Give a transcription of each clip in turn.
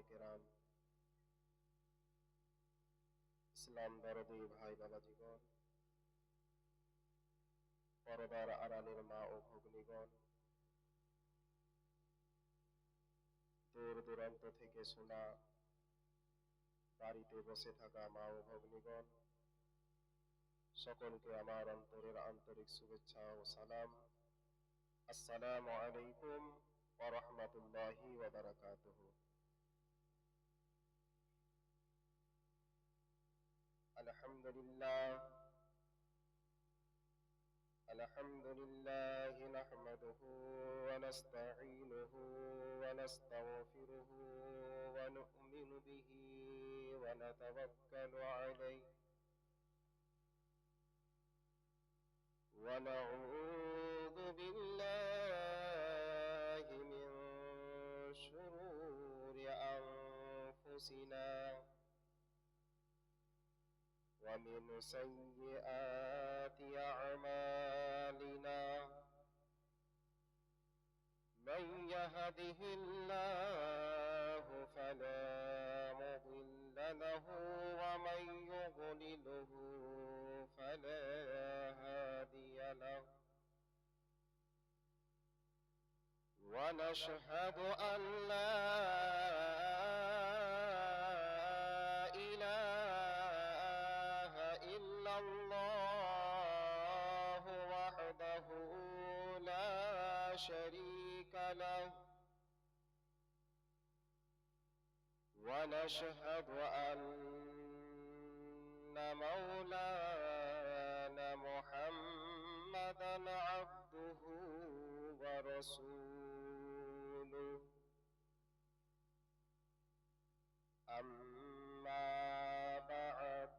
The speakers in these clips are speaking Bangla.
কেরাম, ইসলাম দরদী ভাই বাবাজীগণ, পরদার আড়ালের মা ও ভগ্নীগণ, দূর দূরান্ত থেকে শোনা, বাড়িতে বসে থাকা মা ও ভগ্নীগণ, সকলকে আমার অন্তরের আন্তরিক শুভেচ্ছা ও সালাম। আসসালামু আলাইকুম ওয়া রাহমাতুল্লাহি ওয়া বারাকাতুহু। আলহামদুলিল্লাহ নাহমাদুহু ওয়া নাস্তাঈনুহু ওয়া নাস্তাগফিরুহু ওয়া নু'মিনু বিহি ওয়া নাতাওয়াক্কালু আলাইহি ওয়া নাউযু বিল্লাহি মিন শুরুরি আনফুসিনা ومن سيئات أعمالنا من يهده الله فلا مضل له ومن يضلله فلا هادي له ونشهد أن لا الله وحده لا شريك له ونشهد أن مولانا محمدا عبده ورسوله. أما بعد،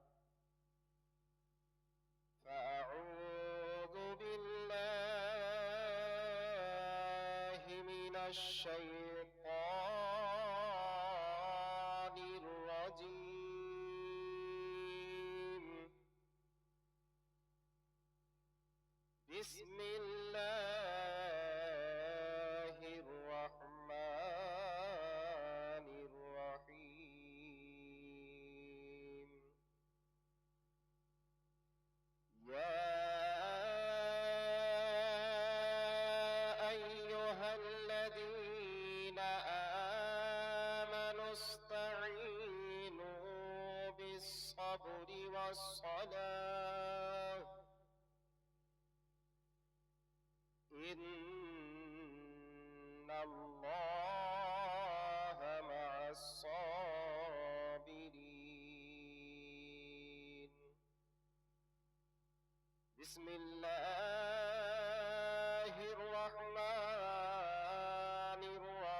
فأعوذ بالله من الشيطان الرجيم. بسم الله الرحمن الرحيم. يا أيها الذين آمنوا استعينوا بالصبر والصلاة إن الله مع الصابرين. بسم الله الرحمن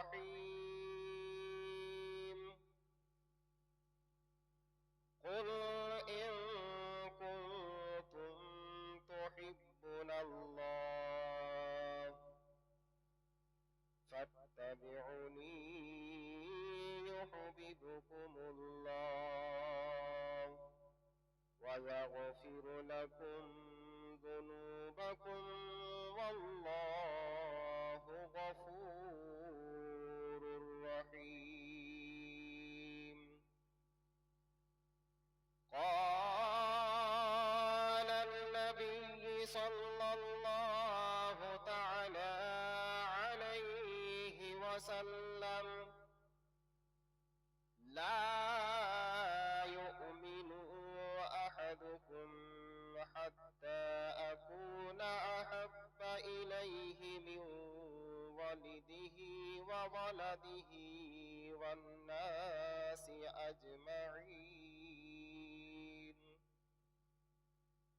الرحيم. قل إن كنتم تحبون الله فاتبعوني يحببكم الله ويغفر لكم ذنوبكم والله غفور رحيم. قال النبي صلى الله تعالى عليه وسلم: لا يؤمن أحدكم حتى أكون أحب إليه من والده وولده والناس أجمعين.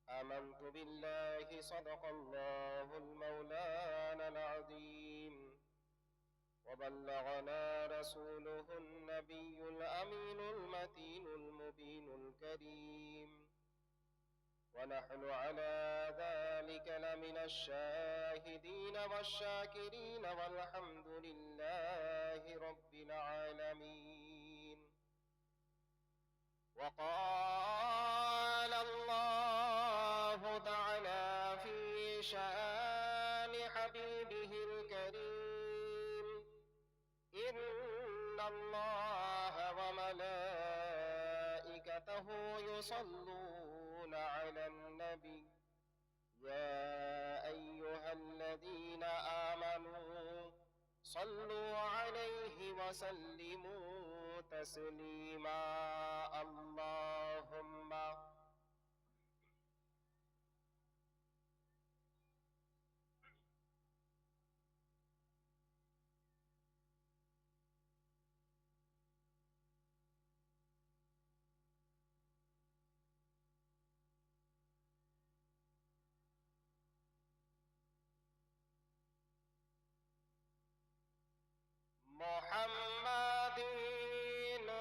آمنت بالله صدق الله المولانا العظيم وبلغنا رسوله النبي الأمين المتين المبين الكريم ونحن على ذلك لمن الشاهدين والشاكرين والحمد لله رب العالمين. وقال الله تعالى في شأن حبيبه الكريم: إن الله وملائكته يصلون على النبي يا أيها الذين آمنوا صلوا عليه وسلموا تسليما اللهم محمد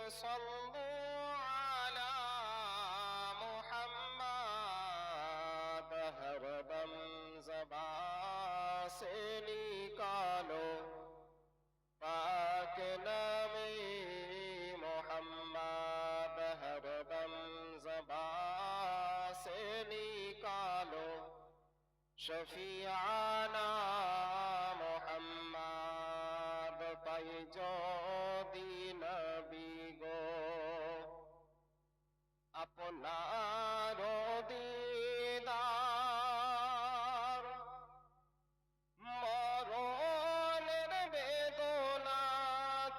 صلوا على محمد हर दम ज़बां से निकालो पाक नामे मोहम्मद हर दम ज़बां से निकालो शफीआना मोहम्मद पाई যদি নবী গো আপনার দিদার মরণের বেদনা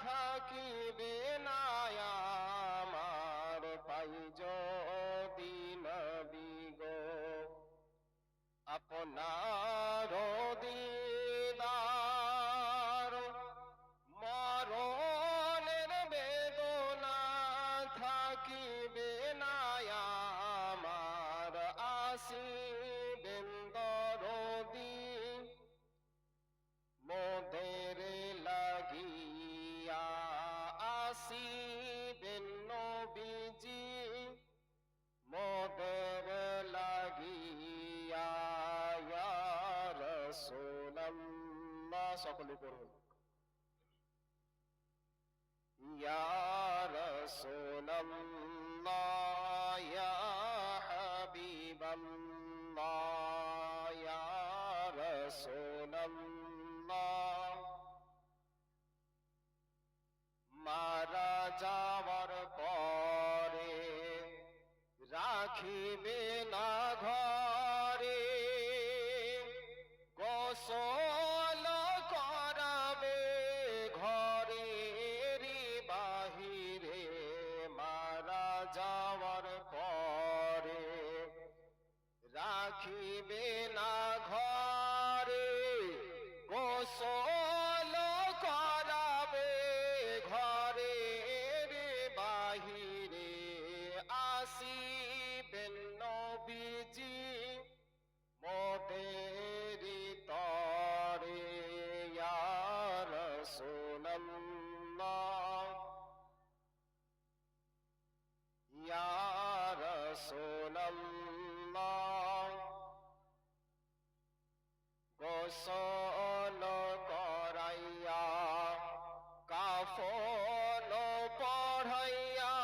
থাকিবে না আমার পাই যদি নবী গো আপনার দিদার মরণের বেদনা থাকিবে না আমার আসিবেন দরদি মোদের লাগিয়া আসিবেন নবীজি মোদের লাগিয়া ইয়া রাসূলুল্লাহ সকলে পড়ুন ইয়া রাসূলুল্লাহ ইয়া হাবিবাল্লাহ ইয়া রাসূলুল্লাহ মারা যাওয়ার পরে রাখিবে না ঘরে গোসল করাবে ঘরেরই বাহিরে মারা যাওয়ার পরে রাখিবে না ঘরে গোসল করাবে ঘরের বাহিরে আসিবেন নবীজি মোদের তরে ইয়া রাসূলুল্লাহ ইয়া রাসূলুল্লাহ গোসল করাইয়া কাফন পড়াইয়া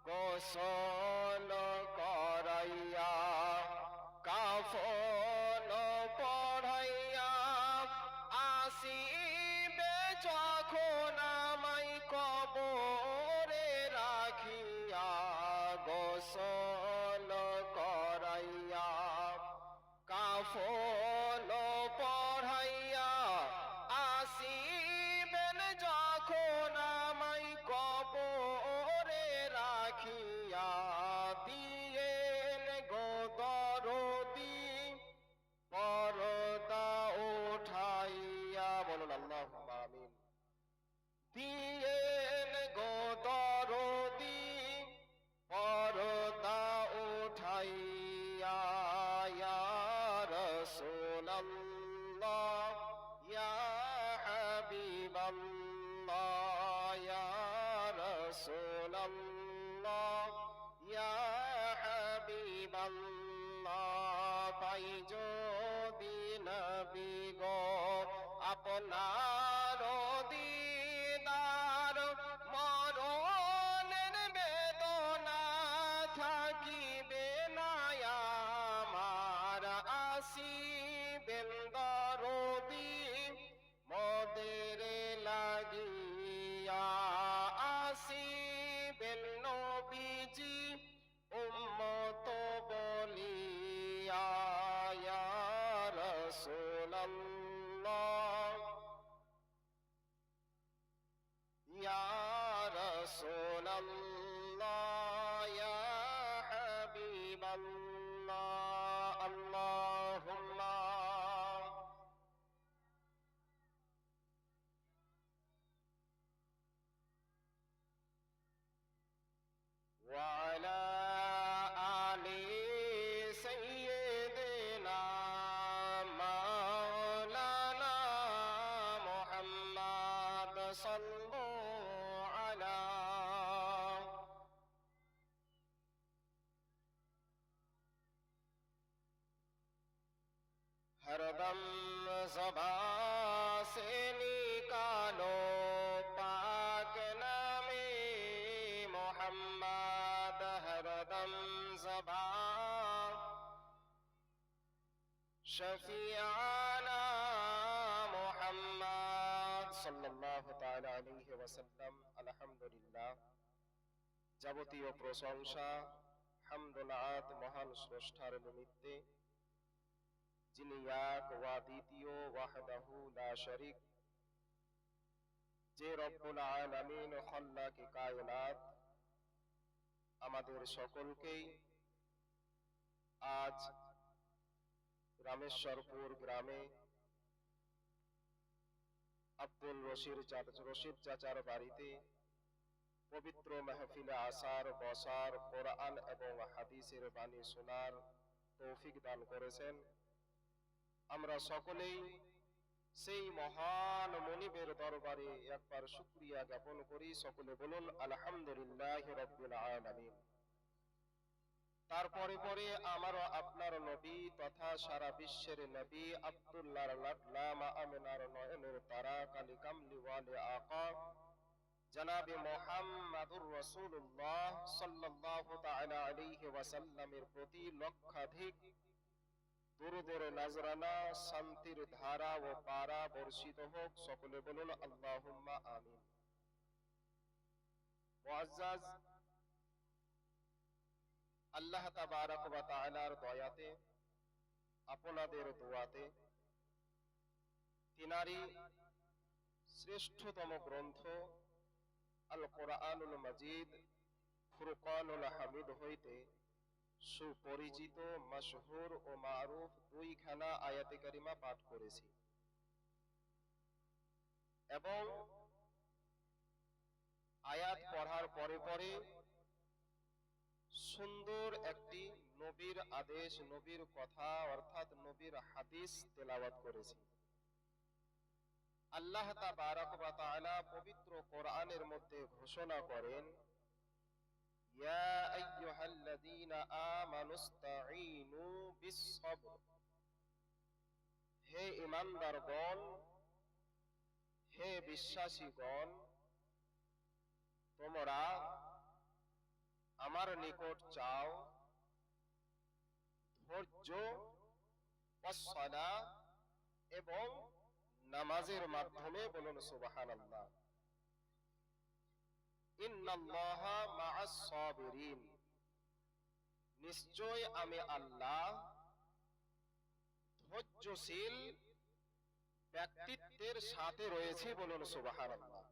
গোসল করাইয়া কাফন পড়াইয়া আসিবে যখন আমায় কবরে রাখিয়া গোসল করাইয়া কাফন পড়াইয়া আসিবেন যখন আমায় কবরে রাখিয়া দিয়েন গো দরদি পর্দা উঠাইয়া বলুন আল্লাহুম্মা আমিন দিয়েন গো দরদি পর্দা উঠাইয়া ইয়া রাসূলুল্লাহ ইয়া হাবিবাল্লাহ ইয়া রাসূলুল্লাহ ইয়া হাবিবাল্লাহ পাই যদি নবী গো আপনার দিদার মরণের বেদনা থাকিবে না আমার আসিবেন দরদি মোদের লাগিয়া صلوا على हरदम ज़बां से निकालो पाक नामे मोहम्मद हरदम ज़बां शफीआना मोहम्मद सल्लल्लाहु ताआला अलैहि वसल्लम। আলহামদুলিল্লাহ, যাবতীয় প্রশংসা হামদুলিল্লাহ মহান স্রষ্টার নিমিত্তে, যিনি এক ওয়া দ্বিতীয় ওয়াহদাহু লা শারীক, যে রব্বুল আলামিন খাল্লাকে কায়নাত আমাদের সকলকেই আজ রামেশ্বরপুর গ্রামে আব্দুল রশিদ চাচার বাড়িতে পবিত্র মাহফিলে আসার, বসার, কোরআন এবং হাদিসের বাণী শোনার তৌফিক দান করেছেন। আমরা সকলেই সেই মহান মনিবের দরবারে একবার শুকরিয়া জ্ঞাপন করি। সকলে বলুন আলহামদুলিল্লাহি রাব্বিল আলামিন। তারপরে পরে আমারও আপনার নবী তথা সারা বিশ্বের নবী আব্দুল্লাহর লাডলা মা আমিনার নয়নের তারা কালিকামলি ওয়ালে আকা জনাবে মুহাম্মাদুর রাসূলুল্লাহ সাল্লাল্লাহু তাআলা আলাইহি ওয়াসাল্লামের প্রতি লক্ষাধিক দুরুদের নাজরানা শান্তির ধারা ও পারা বর্ষিত হোক। সকলে বলুন আল্লাহুম্মা আমিন। মুআজ্জাজ, আল্লাহ তাবারক ওয়া তাআলার দয়াতে, আপনাদের দোয়াতে তিনারি শ্রেষ্ঠতম গ্রন্থ আল কোরআনুল মাজিদ ফুরকানুল হামিদ হইতে সুপরিচিত, মশহুর ও মারুফ দুইখানা আয়াতে কারিমা পাঠ করেছি এবং আয়াত পড়ার পরে পরে সুন্দর একটি নবীর আদেশ, নবীর কথা অর্থাৎ নবীর হাদিস তেলাওয়াত করেছি। আল্লাহ তাবারক ওয়া তাআলা পবিত্র কোরআনের মধ্যে ঘোষণা করেন, ইয়া আইয়ুহাল্লাযীনা আমানুস্তাঈনু বিস-সাবর, হে ঈমানদারগণ, হে বিশ্বাসীগণ, তোমরা আমার নিকট চাও ধৈর্য, ওয়াস-সালাহ এবং নামাজের মাধ্যমে। বলুন সুবহানাল্লাহ। ইন্নাল্লাহা মা'আস সাবিরিন, নিশ্চয় আমি আল্লাহ ধৈর্যশীল ব্যক্তিত্বের সাথে রয়েছি। বলুন সুবহানাল্লাহ।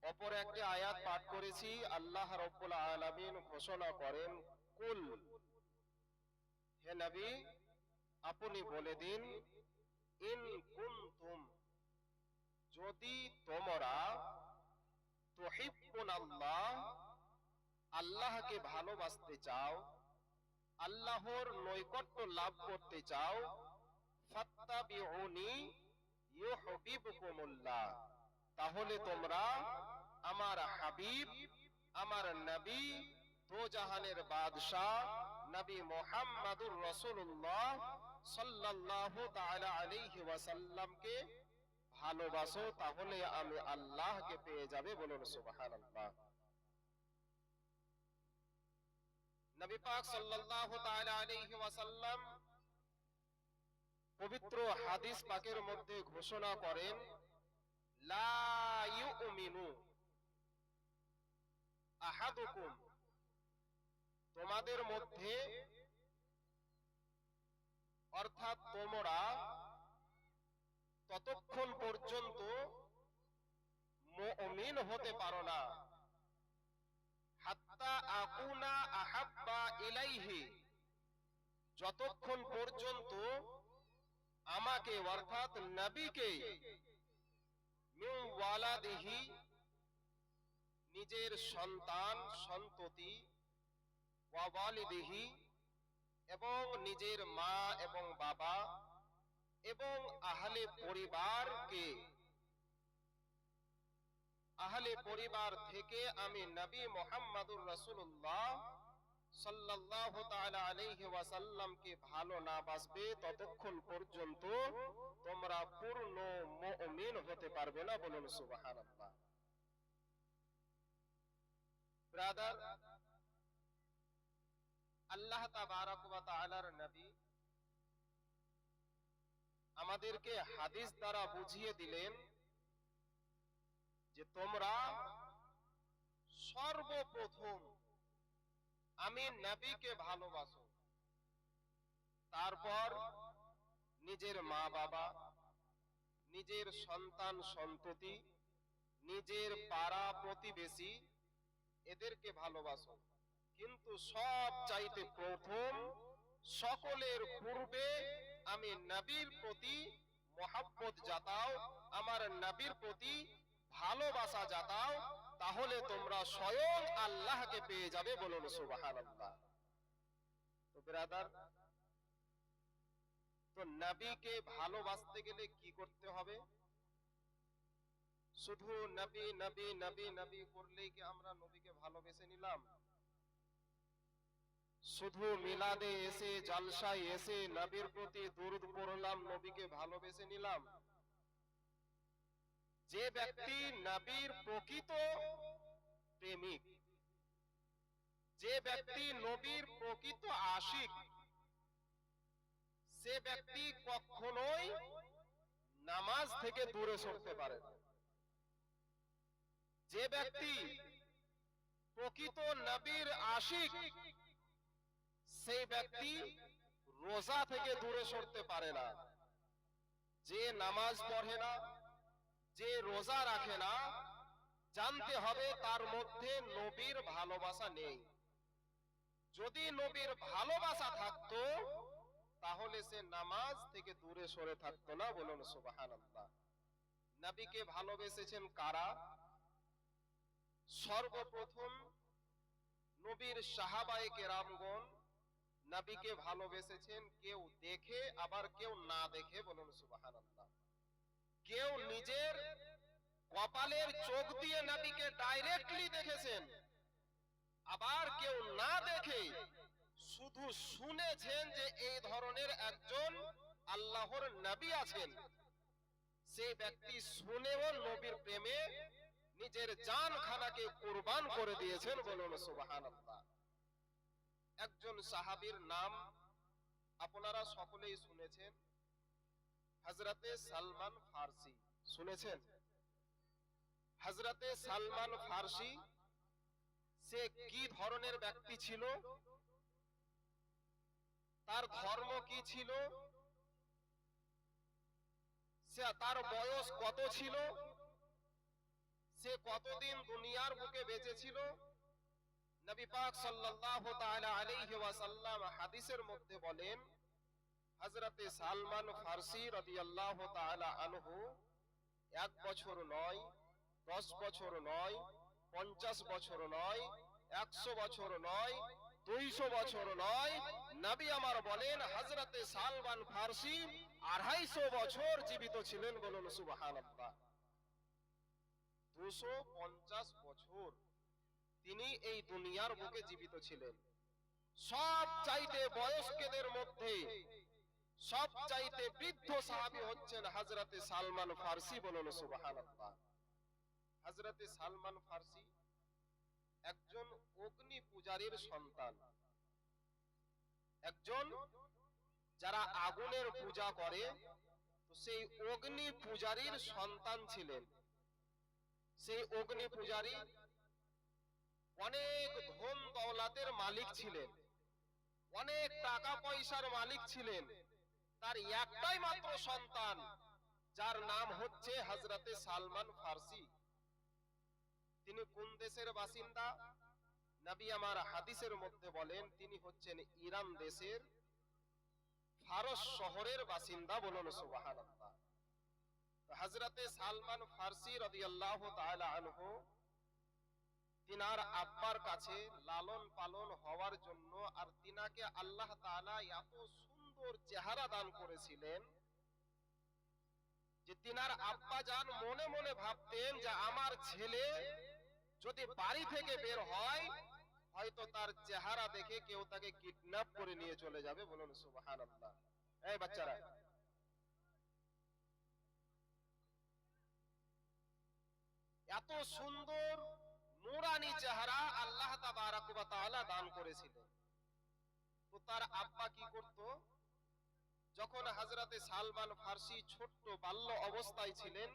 অপর একটি আয়াত পাঠ করেছি, আল্লাহ রাব্বুল আলামিন ঘোষণা করেন, কুল, হে নবী আপনি বলে দিন, ইন কুনতুম, যদি তোমরা তুহিব্বুনাল্লাহ, আল্লাহকে ভালোবাসতে চাও, আল্লাহর নৈকট্য লাভ করতে চাও, ফাত্তাবিউনি ইউহিব্বুকুমুল্লাহ, তাহলে তোমরা আমার হাবিব, আমার নবী, দোজাহানের বাদশাহ নবী মুহাম্মাদুর রাসূলুল্লাহ সাল্লাল্লাহু তাআলা আলাইহি ওয়াসাল্লামকে ভালোবাসো, তাহলে আমি আল্লাহকে পেয়ে যাবে। বলুন সুবহানাল্লাহ। নবী পাক সাল্লাল্লাহু তাআলা আলাইহি ওয়াসাল্লাম পবিত্র হাদিস পাকের মধ্যে ঘোষণা করেন, লা ইউমিনু আহাদুকুম, তোমাদের মধ্যে অর্থাৎ তোমরা ততক্ষণ পর্যন্ত মুমিন হতে পারো না, হাত্তা আকুনা আহাব্বা ইলাইহি, যতক্ষণ পর্যন্ত আমাকে অর্থাৎ নবীকে মিন ওয়ালাদিহি, নিজের সন্তান সন্ততি, ওয়া ওয়ালিদিহি, এবং নিজের মা এবং বাবা এবং আহলে পরিবারকে আহলে পরিবার থেকে আমি নবী মুহাম্মদুর রাসূলুল্লাহ সাল্লাল্লাহু তাআলা আলাইহি ওয়াসাল্লামকে ভালো না বাসবে ততক্ষণ পর্যন্ত তোমরা পূর্ণ মুমিন হতে পারবে না। বলুন সুবহানাল্লাহ। ব্রাদার, আল্লাহ তাবারক ওয়া তাআলার নবী আমাদেরকে হাদিস দ্বারা বুঝিয়ে দিলেন যে তোমরা সর্বপ্রথম আমি নবীকে ভালোবাসো, তারপর নিজের মা বাবা, নিজের সন্তান সন্ততি, নিজের পাড়া প্রতিবেশী এদেরকে ভালোবাসো, কিন্তু সব চাইতে প্রথম সকলের পূর্বে আমি নবীর প্রতি মহব্বত জাতাও, আমার নবীর প্রতি ভালোবাসা জাতাও, তাহলে তোমরা স্বয়ং আল্লাহকে পেয়ে যাবে। বলুন সুবহানাল্লাহ। তো ব্রাদার, তো নবীকে ভালোবাসতে গেলে কি করতে হবে? শুধু নবী নবী নবী নবী করলেই কি আমরা নবীকে ভালোবেসে নিলাম? শুধু মিলাদে এসে জালসায় এসে নবীর প্রতি দুরূদ পড়লাম, নবীকে ভালোবেসে নিলাম? যে ব্যক্তি নবীর প্রকৃত প্রেমিক, যে ব্যক্তি নবীর প্রকৃত আশিক, সে ব্যক্তি কখনোই নামাজ থেকে দূরে সরতে পারে না। যে ব্যক্তি প্রকৃত নবীর আশিক, সেই ব্যক্তি রোজা থেকে দূরে সরতে পারে না। যে নামাজ পড়ে না, যে রোজা রাখে না, জানতে হবে তার মধ্যে নবীর ভালোবাসা নেই। যদি নবীর ভালোবাসা থাকতো তাহলে সে নামাজ থেকে দূরে সরে থাকতো না। বলুন সুবহানাল্লাহ। নবীকে ভালোবেসেছেন কারা? সর্বপ্রথম নবীর সাহাবায়ে কেরামগণ নবীকে ভালোবেসেছেন, কেউ দেখে আবার কেউ না দেখে। বলুন সুবহানাল্লাহ। কেউ নিজের কপালের চোখ দিয়ে নবীকে ডাইরেক্টলি দেখেছেন, আবার কেউ না দেখে শুধু শুনেছেন যে এই ধরনের একজন আল্লাহর নবী আছেন। সেই ব্যক্তি শুনেও নবীর প্রেমে নিজের জান খানাকে কুরবান করে দিয়েছেন। বলুন সুবহানাল্লাহ। একজন সাহাবীর নাম আপনারা সকলেই শুনেছেন, হযরতে সালমান ফারসি। শুনেছেন? হযরতে সালমান ফারসি সে কি ধরনের ব্যক্তি ছিল? তার ধর্ম কি ছিল? তার বয়স কত ছিল? সে কতদিন দুনিয়ার বুকে বেঁচে ছিল? নবী পাক সাল্লাল্লাহু তাআলা আলাইহি ওয়াসাল্লাম হাদিসের মধ্যে বলেন, হযরতে সালমান ফারসি রাদিয়াল্লাহু তাআলা আনহু 1 বছর নয়, 10 বছর নয়, 50 বছর নয়, 100 বছর নয়, 200 বছর নয়, নবী আমার বলেন হযরতে সালমান ফারসি 250 বছর জীবিত ছিলেন। বলুন সুবহানাল্লাহ। 250 বছর তিনি এই দুনিয়ার বুকে জীবিত ছিলেন। সব চাইতে বয়স্কদের মধ্যে সব চাইতে বৃদ্ধ সাহাবী হচ্ছেন হযরতে সালমান ফারসি। বলুন সুবহানাল্লাহ। হযরতে সালমান ফারসি একজন অগ্নি পূজারীর সন্তান, একজন যারা আগুনের পূজা করে তো সেই অগ্নি পূজারীর সন্তান ছিলেন। সেই অগ্নি পূজারী অনেক ধন দৌলতের মালিক ছিলেন, অনেক টাকা পয়সার মালিক ছিলেন। তার একটাই মাত্র সন্তান, যার নাম হচ্ছে হযরতে সালমান ফারসি। তিনি কোন দেশের বাসিন্দা? নবী আমার হাদিসের মধ্যে বলেন তিনি হচ্ছেন ইরান দেশের ফারস শহরের বাসিন্দা। বলুন সুবহানাল্লাহ। হযরতে সালমান ফারসি রাদিয়াল্লাহু তাআলা আনহু তিনার আব্বার কাছে লালন পালন হওয়ার জন্য, আর তিনাকে আল্লাহ তাআলা এত সুন্দর চেহারা দান করেছিলেন, যে তিনার আব্বা জান মনে মনে ভাবতেন যে আমার ছেলে যদি বাড়ি থেকে বের হয় হয়তো তার চেহারা দেখে কেউ তাকে কিডন্যাপ করে নিয়ে চলে যাবে। বলুন সুবহানাল্লাহ। এই বাচ্চারা, এত সুন্দর নূরানি চেহারা আল্লাহ তাবারাক ওয়া তাআলা দান করেছিলেন। তো তার আব্বা কি করত? যখন হযরতে সালমান ফার্সি ছোট্ট বাল্য অবস্থায় ছিলেন,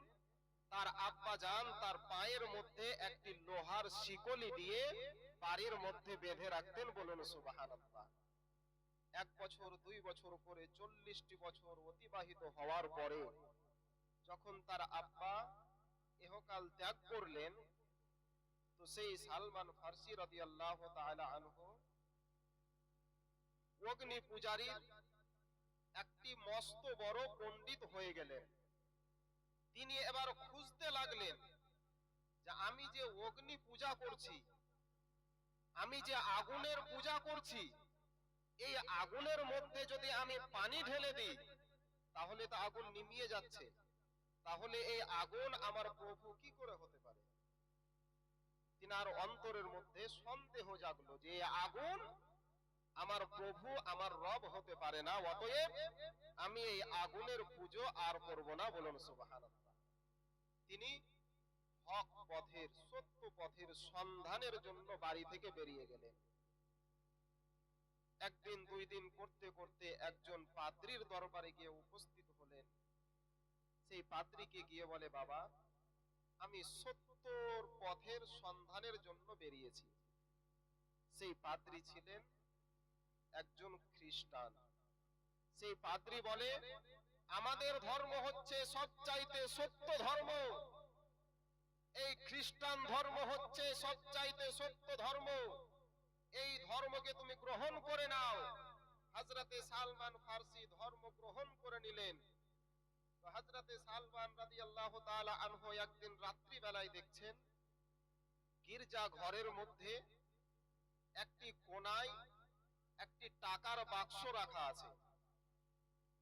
তার আব্বা জান তার পায়ের মধ্যে একটি লোহার শিকলি দিয়ে বাড়ির মধ্যে বেঁধে রাখতেন। বলুন সুবহানাল্লাহ। 1 বছর 2 বছর করে 40টি বছর অতিবাহিত হওয়ার পরে যখন তার আব্বা ইহকাল ত্যাগ করলেন, তো সেই সালমান ফার্সি রাদিয়াল্লাহু তাআলা আনহু অগ্নি পূজারীর একটি মস্ত বড় পণ্ডিত হয়ে গেলেন। তিনি এবার খুঁজতে লাগলেন যে আমি যে অগ্নি পূজা করছি, আমি যে আগুনের পূজা করছি, এই আগুনের মধ্যে যদি আমি পানি ঢেলে দিই তাহলে তো আগুন নিভিয়ে যাচ্ছে, তাহলে এই আগুন আমার প্রভু কি করে হতে পারে? তিনার অন্তরের মধ্যে সন্দেহ জাগলো যে এই আগুন আমার প্রভু আমার রব হতে পারে না, অতএব আমি এই আগুনের পুজো আর করব না। বলুন সুবহানাল্লাহ। তিনি হক পথের, সত্য পথের সন্ধানের জন্য বাড়ি থেকে বেরিয়ে গেলেন। একদিন 2 দিন করতে করতে একজন পাদ্রীর দরবারে গিয়ে উপস্থিত হলেন। সেই পাদ্রীকে গিয়ে বলে, বাবা, আমি সত্যর পথের সন্ধানের জন্য বেরিয়েছি। সেই পাদ্রী ছিলেন একজন খ্রিস্টান। সেই পাদ্রী বলে, আমাদের ধর্ম হচ্ছে সবচাইতে সত্য ধর্ম, এই খ্রিস্টান ধর্ম হচ্ছে সবচাইতে সত্য ধর্ম, এই ধর্মকে তুমি গ্রহণ করে নাও। হযরতে সালমান ফার্সি ধর্ম গ্রহণ করে নিলেন। তো হযরতে সালমান রাদিয়াল্লাহু তাআলা আনহু একদিন রাত্রি বেলায় দেখছেন গির্জা ঘরের মধ্যে একটি কোণায় একটি টাকার বাক্স রাখা আছে।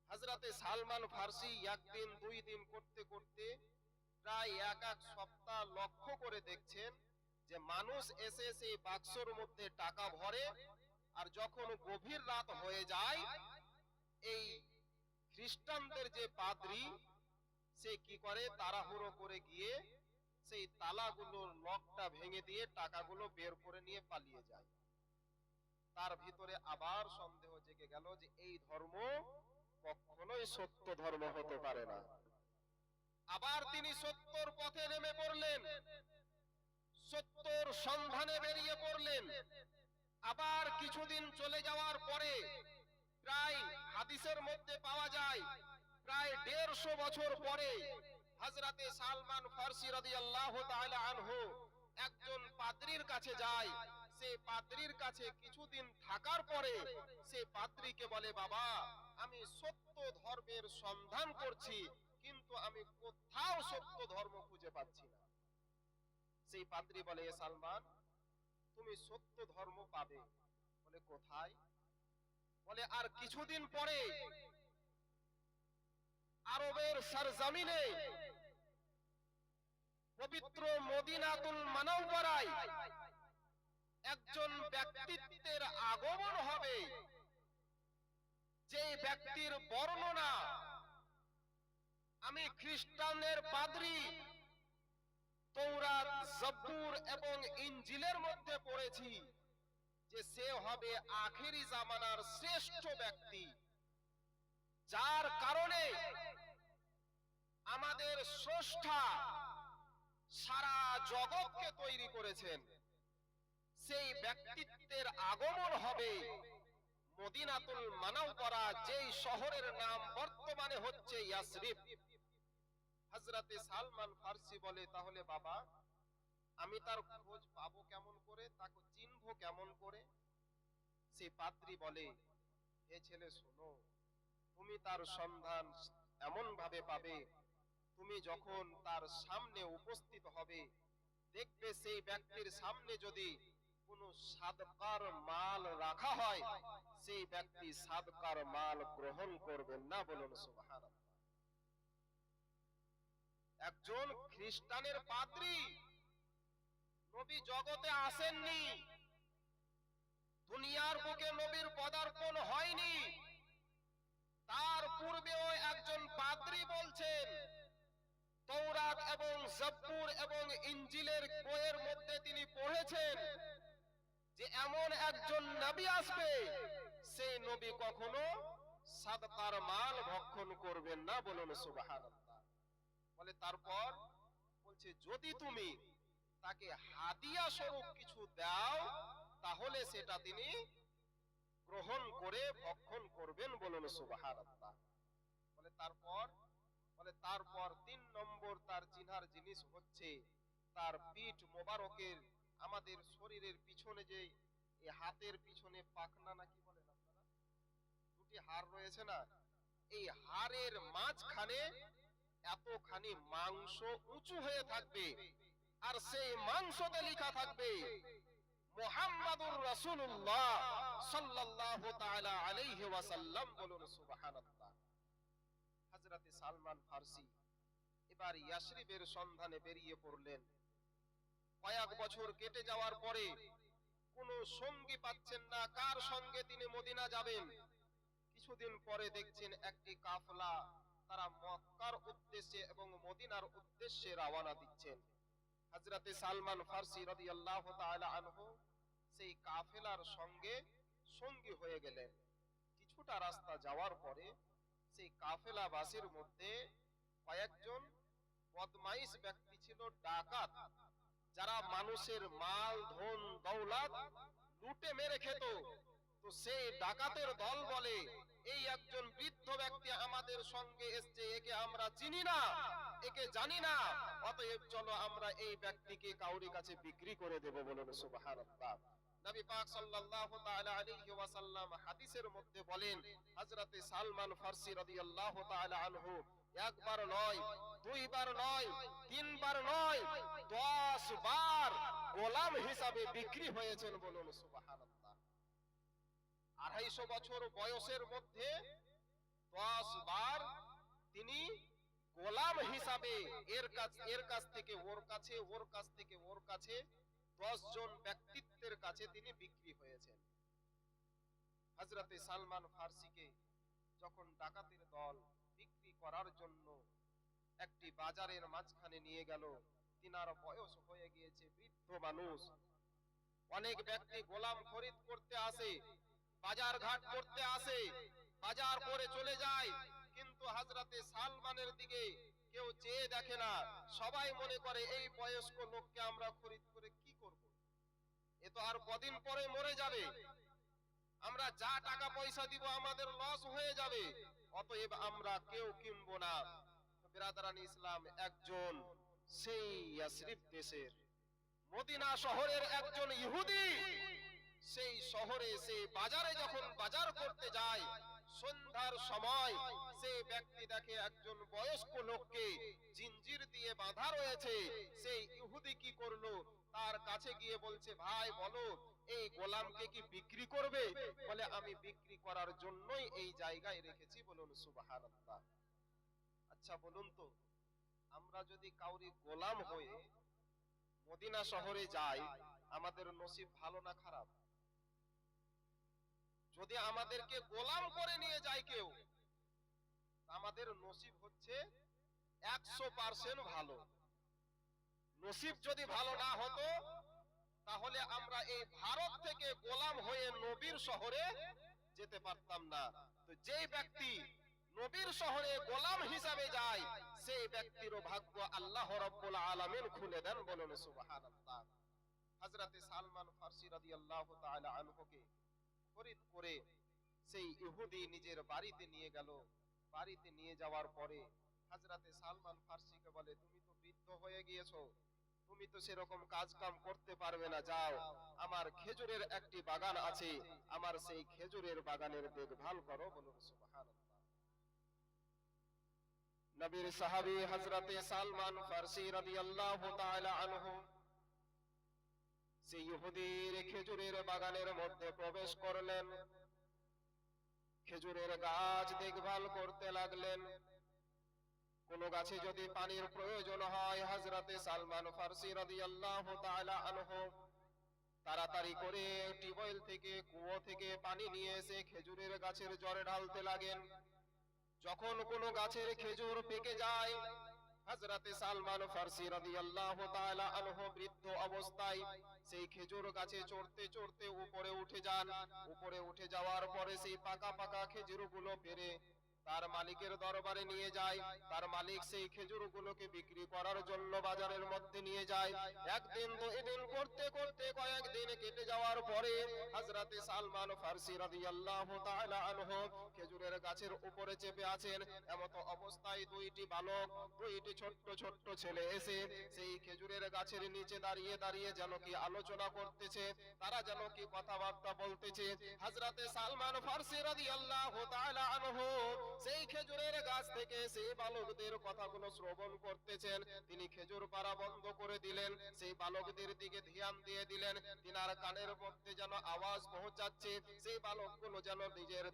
হযরতে সালমান ফার্সি একদিন 2 দিন করতে করতে প্রায় 1 সপ্তাহ লক্ষ্য করে দেখছেন যে মানুষ এসে সেই বাক্সর মধ্যে টাকা ভরে, আর যখন গভীর রাত হয়ে যায় এই খ্রিস্টানদের যে পাদ্রী সে কি করে, তাড়াহুড়ো করে গিয়ে সেই তালাগুলোর লকটা ভেঙে দিয়ে টাকাগুলো বের করে নিয়ে পালিয়ে যায়। তার ভিতরে আবার সন্দেহ জেগে গেল যে এই ধর্ম কখনোই সত্য ধর্ম হতে পারে না। আবার তিনি সত্যর পথে নেমে পড়লেন, সত্যর সন্ধানে বেরিয়ে পড়লেন। আবার কিছুদিন চলে যাওয়ার পরে প্রায় হাদিসের মধ্যে পাওয়া যায় প্রায় 150 বছর পরে হযরতে সালমান ফার্সি রাদিয়াল্লাহু তাআলা আনহু একজন পাদ্রীর কাছে যায়। সেই পাদ্রীর কাছে কিছুদিন থাকার পরে সেই পাদ্রীকে বলে, বাবা, আমি সত্য ধর্মের সন্ধান করছি, কিন্তু আমি কোথাও সত্য ধর্ম খুঁজে পাচ্ছি না। সেই পাদ্রী বলে, সালমান, তুমি সত্য ধর্ম পাবে। বলে, কোথায়? বলে, আর কিছুদিন পরে আরবের সরজমিনে পবিত্র মদিনাতুল মুনাওয়ারায় একজন ব্যক্তিত্বের আগমন হবে, যে ব্যক্তির বর্ণনা আমি খ্রিস্টানের পাদ্রী তৌরাত, জব্বুর এবং ইনজিলের মধ্যে পড়েছি যে সে হবে আখেরি জামানার শ্রেষ্ঠ ব্যক্তি, যার কারণে আমাদের স্রষ্টা সারা জগৎকে তৈরি করেছেন। সেই ব্যক্তিত্বের আগমন হবে মদিনাতুল মুনাওয়ারা, যেই শহরের নাম বর্তমানে হচ্ছে ইয়াসরিব। হযরতে সালমান ফার্সি বলে, তাহলে বাবা, আমি তার খোঁজ পাবো কেমন করে, তাকে চিনবো কেমন করে? সেই পাদ্রী বলে, হে ছেলে, শোনো, তুমি তার সন্ধান এমন ভাবে পাবে, তুমি যখন তার সামনে উপস্থিত হবে দেখবে সেই ব্যক্তির সামনে যদি কোনো সাদকার মাল রাখা হয় সেই ব্যক্তি সাদকার মাল গ্রহণ করবেন না। বলুন সুবহানাল্লাহ। একজন খ্রিস্টানের পাদ্রী, নবী জগতে আসেননি, দুনিয়ার বুকে নবীর পদার্পণ হয়নি, তার পূর্বেও একজন পাদ্রী বলছেন তৌরাত এবং জব্বুর এবং ইনজিলের বইয়ের মধ্যে তিনি পড়েছেন যে এমন একজন নবী আসবে, সেই নবী কখনো সাদকার মাল ভক্ষণ করবেন না। বলুন সুবহানাল্লাহ। বলে তারপর বলছে যদি তুমি তাকে হাদিয়া স্বরূপ কিছু দাও তাহলে সেটা তিনি গ্রহণ করে ভক্ষণ করবেন। বলুন সুবহানাল্লাহ। বলে তারপর 3 নম্বর তার চিনার জিনিস হচ্ছে তার পিঠ মোবারকের, আমাদের শরীরের পিছনে যে এই হাতের পিছনে পাখনা নাকি বলেন আপনারা, দুটি হাড় রয়েছে না, এই হাড়ের মাঝখানে এতখানি মাংস উঁচু হয়ে থাকবে, আর সেই মাংসতে লেখা থাকবে মুহাম্মাদুর রাসূলুল্লাহ সাল্লাল্লাহু তাআলা আলাইহি ওয়াসাল্লাম। বলুন সুবহানাল্লাহ। হযরতে সালমান ফারসি এবার ইয়াসরিবের সন্ধানে বেরিয়ে পড়লেন। কয়েক বছর কেটে যাওয়ার পরে কোনো সঙ্গী পাচ্ছেন না, কার সঙ্গে তিনি মদিনা যাবেন। কিছুদিন পরে দেখছেন একটি কাফলা তারা মক্কার উদ্দেশ্যে এবং মদিনার উদ্দেশ্যে রওনা দিচ্ছেন। হযরতে সালমান ফারসি রাদিয়াল্লাহু তাআলা আনহু সেই কাফেলার সঙ্গে সঙ্গী হয়ে গেলেন। কিছুটা রাস্তা যাওয়ার পরে সেই কাফেলাবাসীর মধ্যে কয়েকজন বদমাইশ ব্যক্তি ছিল, ডাকাত, যারা মানুষের মাল ধন দৌলত লুটে মেরে খেত। তো সেই ডাকাতের দল বলে এই একজন বৃদ্ধ ব্যক্তি আমাদের সঙ্গে এসেছে, একে আমরা চিনি না, একে জানি না, অতএব চলো আমরা এই ব্যক্তিকে কাউরি কাছে বিক্রি করে দেব। বলুন সুবহানাল্লাহ। নবী পাক সাল্লাল্লাহু তাআলা আলাইহি ওয়াসাল্লাম হাদিসের মধ্যে বলেন হযরতে সালমান ফারসি রাদিয়াল্লাহু তাআলা আনহু একবার নয়, দুইবার নয়, তিনবার নয়, 10 বার গোলাম হিসাবে বিক্রি হয়েছেন। বলুন সুবহানাল্লাহ। 250 বছর বয়সের মধ্যে 10 বার তিনি গোলাম হিসাবে এর কাছ থেকে ওর কাছে, ওর কাছ থেকে ওর কাছে 10 জন ব্যক্তিত্বের কাছে তিনি বিক্রি হয়েছেন। হযরতে সালমান ফারসিকে যখন ডাকাতের দল বিক্রি করার জন্য একটি বাজারের মাঝখানে নিয়ে গেল, তিনার বয়স হয়ে গিয়েছে, বৃদ্ধ মানুষ, অনেক ব্যক্তি গোলাম খরিদ করতে আসে, বাজার ঘাট করতে আসে, বাজার করে চলে যায়, কিন্তু হযরতে সালমানের দিকে কেউ চেয়ে দেখে না। সবাই মনে করে এই বয়স্ক লোককে আমরা খরিদ করে কি করব, এ তো আর কদিন পরে মরে যাবে, আমরা যা টাকা পয়সা দিব আমাদের লস হয়ে যাবে, অতএব আমরা কেউ কিনবো না। বিরাদরান ইসলাম, একজন সেই ইয়াসরিব দেশের মদিনা শহরের একজন ইহুদি সেই শহরে সেই বাজারে যখন বাজার করতে যায়, সন্ধ্যার সময় সেই ব্যক্তি দেখে একজন বয়স্ক লোককে জিঞ্জির দিয়ে বাঁধা রয়েছে। সেই ইহুদি কি করলো, তার কাছে গিয়ে বলছে ভাই বলো এই গোলামকে কি বিক্রি করবে? বলে আমি বিক্রি করার জন্যই এই জায়গায় রেখেছি। বলুন সুবহানাল্লাহ। আচ্ছা বলুন তো, আমরা যদি কাউরি গোলাম হয়ে মদিনা শহরে যাই, আমাদের নসিব ভালো না খারাপ? যদি আমাদেরকে গোলাম করে নিয়ে যায় কেউ, আমাদের নসিব হচ্ছে 100% ভালো। নসিব যদি ভালো না হতো তাহলে আমরা এই ভারত থেকে গোলাম হয়ে নবীর শহরে যেতে পারতাম না। তো যেই ব্যক্তি নবীর শহরে গোলাম হিসাবে যায়, সেই ব্যক্তিরও ভাগ্য আল্লাহ রাব্বুল আলামিন খুলে দেন। বলুন সুবহানাল্লাহ। হযরতে সালমান ফারসি রাদিয়াল্লাহু তাআলা আনহুকে খরিদ করে সেই ইহুদি নিজের বাড়িতে নিয়ে গেল। বাড়িতে নিয়ে যাওয়ার পরে হযরতে সালমান ফারসিকে বলে তুমি তো বৃদ্ধ হয়ে গিয়েছো, তুমি তো সেরকম কাজ কাম করতে পারবে না, যাও আমার খেজুরের একটি বাগান আছে, আমার সেই খেজুরের বাগানের দেখভাল করো। বলুন সুবহানাল্লাহ। নবীর সাহাবী হযরতে সালমান ফারসি রাদিয়াল্লাহু তাআলা আনহু সেই ইহুদির খেজুরের বাগানের মধ্যে প্রবেশ করলেন, খেজুরের গাছ দেখভাল করতে লাগলেন। কোন গাছে যদি পানির প্রয়োজন হয়, হযরতে সালমান ফারসি রাদিয়াল্লাহু তাআলা আনহু তাড়াতাড়ি করে টিউবওয়েল থেকে, কুয়ো থেকে পানি নিয়ে এসে খেজুরের গাছের জড়ে ঢালতে লাগেন। যখন কোনো গাছের খেজুর পেকে যায়, হযরতে সালমান ফারসি রাদিয়াল্লাহু তাআলা আনহু বৃদ্ধ অবস্থায় সেই খেজুর গাছে চড়তে চড়তে উপরে উঠে যান। উপরে উঠে যাওয়ার পরে সেই পাকা পাকা খেজুরগুলো পেড়ে তার মালিকের দরবারে নিয়ে যায়। তার মালিক সেই খেজুরগুলোকে বিক্রি করার জন্য বাজারের মধ্যে নিয়ে যায়। একদিন দুই দিন করতে করতে কয়েকদিন কেটে যাওয়ার পরে হযরতে সালমান ফারসি রাদিয়াল্লাহু তাআলা আনহু খেজুরের গাছের উপরে চেপে আছেন। এমত অবস্থায় দুইটি বালক, দুইটি ছোট্ট ছোট্ট ছেলে এসে সেই খেজুরের গাছের নিচে দাঁড়িয়ে দাঁড়িয়ে যেন কি আলোচনা করতেছে, তারা যেন কি কথাবার্তা বলতেছে। হযরতে সালমান ফারসি রাদিয়াল্লাহু তাআলা আনহু সেই খেজুরের গাছ থেকে সেই বালকদের কথাগুলো শ্রবণ করতেছেন। তিনি খেজুর পাড়া বন্ধ করে দিলেন, সেই বালকদের দিকে ধ্যান দিয়ে দিলেন। তিনার কানের মধ্যে যেন আওয়াজ পৌঁছাচ্ছে, সেই বালকগুলো যেন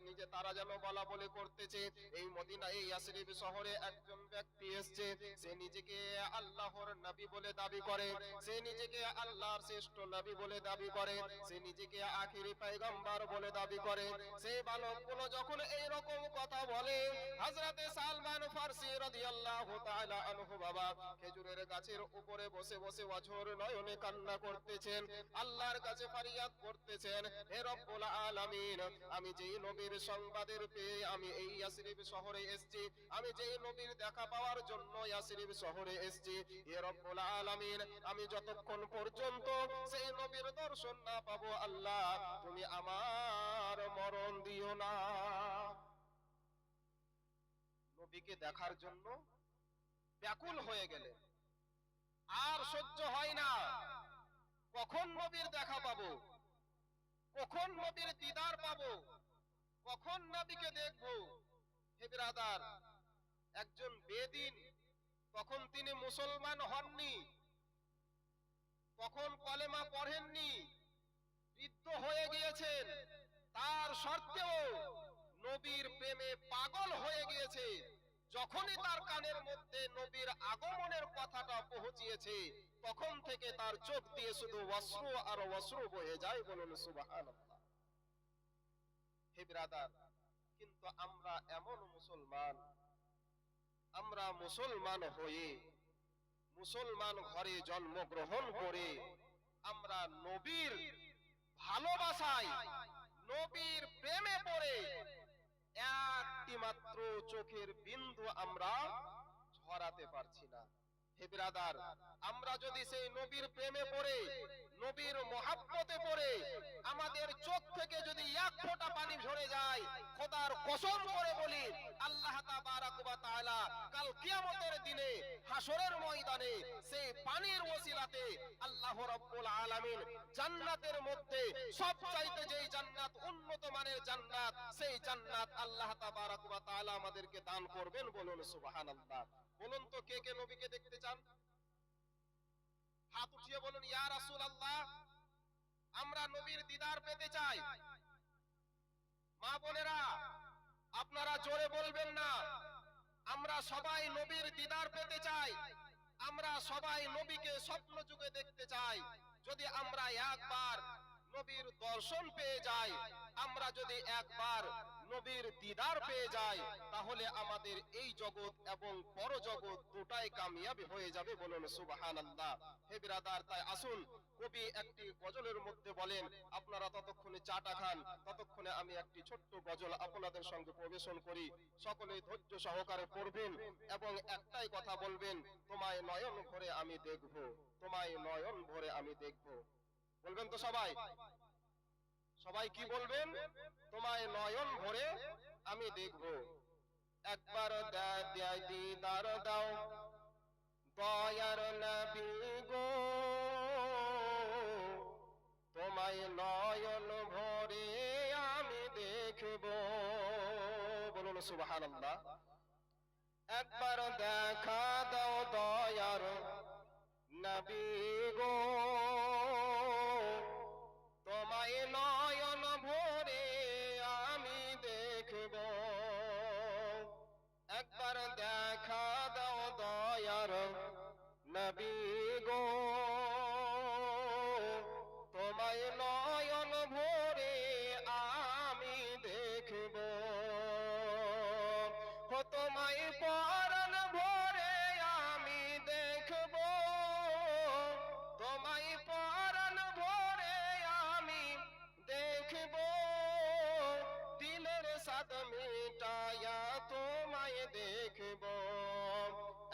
নিজে তারা যেন বলা বলে করতেছে। এই মদিনা, এই ইয়াসরিব শহরে একজন ব্যক্তি এসেছে, সে নিজেকে আল্লাহর নবী বলে দাবি করে, সে নিজেকে আল্লাহর শ্রেষ্ঠ নবী বলে দাবি করে, সে নিজেকে আখিরি পয়গম্বর বলে দাবি করে। সেই বালকগুলো যখন এই রকম কথা বলে, হযরতে সালমান ফারসি রাদিয়াল্লাহু তাআলা আনহু বাবা খেজুরের গাছের উপরে বসে বসে অঝোর নয়নে কান্না করতেছেন, আল্লাহর কাছে ফরিয়াদ করতেছেন, হে রব্বুল আলামিন, আমি যেই নবীর সংবাদের পেয়ে আমি এই ইয়াসরিব শহরে এসেছি, আমি যেই নবীর দেখা পাওয়ার জন্য ইয়াসরিব শহরে এসেছি, হে রব্বুল আলামিন, আমি যতক্ষণ পর্যন্ত সেই নবীর দর্শন না পাবো, আল্লাহ তুমি আমার মরণ দিও না। নবীকে দেখার জন্য ব্যাকুল হয়ে গেলেন, আর সহ্য হয় না, কখন নবীর দেখা পাবো, কখন নবীর দিদার পাবো, কখন নবীকে দেখবো। হে বিরাদার, একজন বেদিন, তখন তিনি মুসলমান হননি, তখন কলেমা পড়েননি, বৃদ্ধ হয়ে গিয়েছেন, তার সত্ত্বেও নবীর প্রেমে পাগল হয়ে গিয়েছে। যখনই তার কানের মধ্যে নবীর আগমনের কথাটা পৌঁছিয়েছে, তখন থেকে তার চোখ দিয়ে শুধু অশ্রু আর অশ্রু বয়ে যায়। বলুন সুবহানাল্লাহ। হে ব্রাদার, কিন্তু আমরা এমন মুসলমান, আমরা মুসলমান হয়ে, মুসলমান ঘরে জন্মগ্রহণ করে, আমরা নবীর ভালোবাসায়, নবীর প্রেমে পড়ে একটি মাত্র চোখের বিন্দু আমরা ঝরাতে পারছি না। হে ব্রাদার, আমরা যদি সেই নবীর প্রেমে পড়ে, নবীর মহাব্বতে পড়ে আমাদের চোখ থেকে যদি এক ফোঁটা পানি ঝরে যায়, খোদার কসম করে বলি, আল্লাহ তাবারক ওয়া তাআলা কাল কিয়ামতের দিনে হাসরের ময়দানে সেই পানির ওসিলাতে আল্লাহ রাব্বুল আলামিন জান্নাতের মধ্যে সবচাইতে যেই জান্নাত, উন্নত মানের জান্নাত, সেই জান্নাত আল্লাহ তাবারক ওয়া তাআলা আমাদেরকে দান করবেন। বলুন সুবহানাল্লাহ। বলুন তো কে কে নবীকে দেখতে চান? হাত উঠিয়ে বলুন, ইয়া রাসূলুল্লাহ, আমরা নবীর দিদার পেতে চাই। মা বোনেরা, আপনারা জোরে বলবেন না, আমরা সবাই নবীর দিদার পেতে চাই, আমরা সবাই নবীকে স্বপ্ন যুগে দেখতে চাই। যদি আমরা একবার নবীর দর্শন পেয়ে যাই, আমরা যদি একবার নবীর দিদার পেয়ে যাই, তাহলে আমাদের এই জগৎ এবং পরজগৎ দুটাই কামিয়াবি হয়ে যাবে। বলুন সুবহানাল্লাহ। হে বিরাদার, তাই আসুন কবি একটি গজলের মধ্যে বলেন, আপনারা ততক্ষণে চাটা খান, ততক্ষণে আমি একটি ছোট্ট গজল আপনাদের সঙ্গে পরিবেশন করি। সকলে ধৈর্য সহকারে পড়বেন এবং একটাই কথা বলবেন, তোমায় নয়ন ভরে আমি দেখব, তোমায় নয়ন ভরে আমি দেখব। বলবেন তো সবাই? সবাই কি বলবেন? তোমায় নয়ন ভরে আমি দেখব। একবার দিদার দাও দয়ার নবী গো, তোমায় নয়ন ভরে আমি দেখব। বলুন সুবহানাল্লাহ। একবার দেখা দাও দয়ার নবী গো, তোমায় নয়ন ভরে আমি দেখব। একবার দেখা দাও নবী গো তোমায় নয়ন ভরে আমি দেখব, তোমায় পরাণ ভরে আমি দেখব, তোমায় পরাণ ভরে আমি দেখব, দিলের সাদ মিটায়া তোমায় দেখব,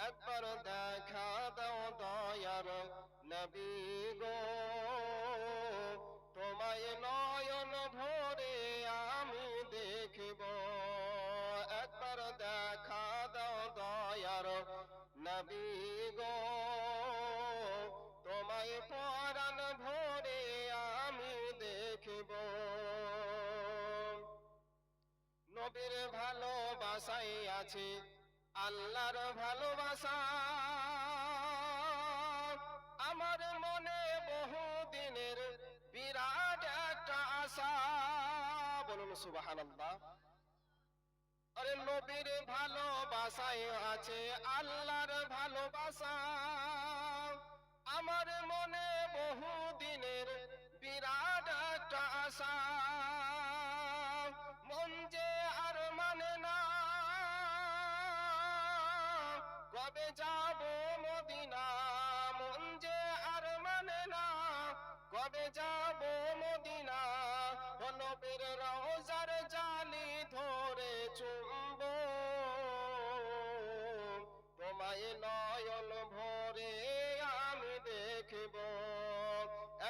একবার দেখা দাও দয়ার নবী গো তোমায় নয়ন ভরে আমি দেখব, একবার দেখা দাও দয়ার নবী গো তোমায় পরাণ ভরে আমি দেখব। নবীর ভালোবাসায় আছে আল্লাহর ভালোবাসা, আমার মনে বহুদিনের বিরাট একটা আশা, বলুন সুবহানাল্লাহ। আরে নবীর ভালোবাসায় আছে আল্লাহর ভালোবাসা, আমার মনে বহুদিনের বিরাট একটা আশা, মন যে আর মানে না কবে যাব মদিনা, মন যে আর মানে না কবে যাব মদিনা, নবীর রওজার জালি ধরে চুম্ব, তোমায় নয়ন ভরে আমি দেখব,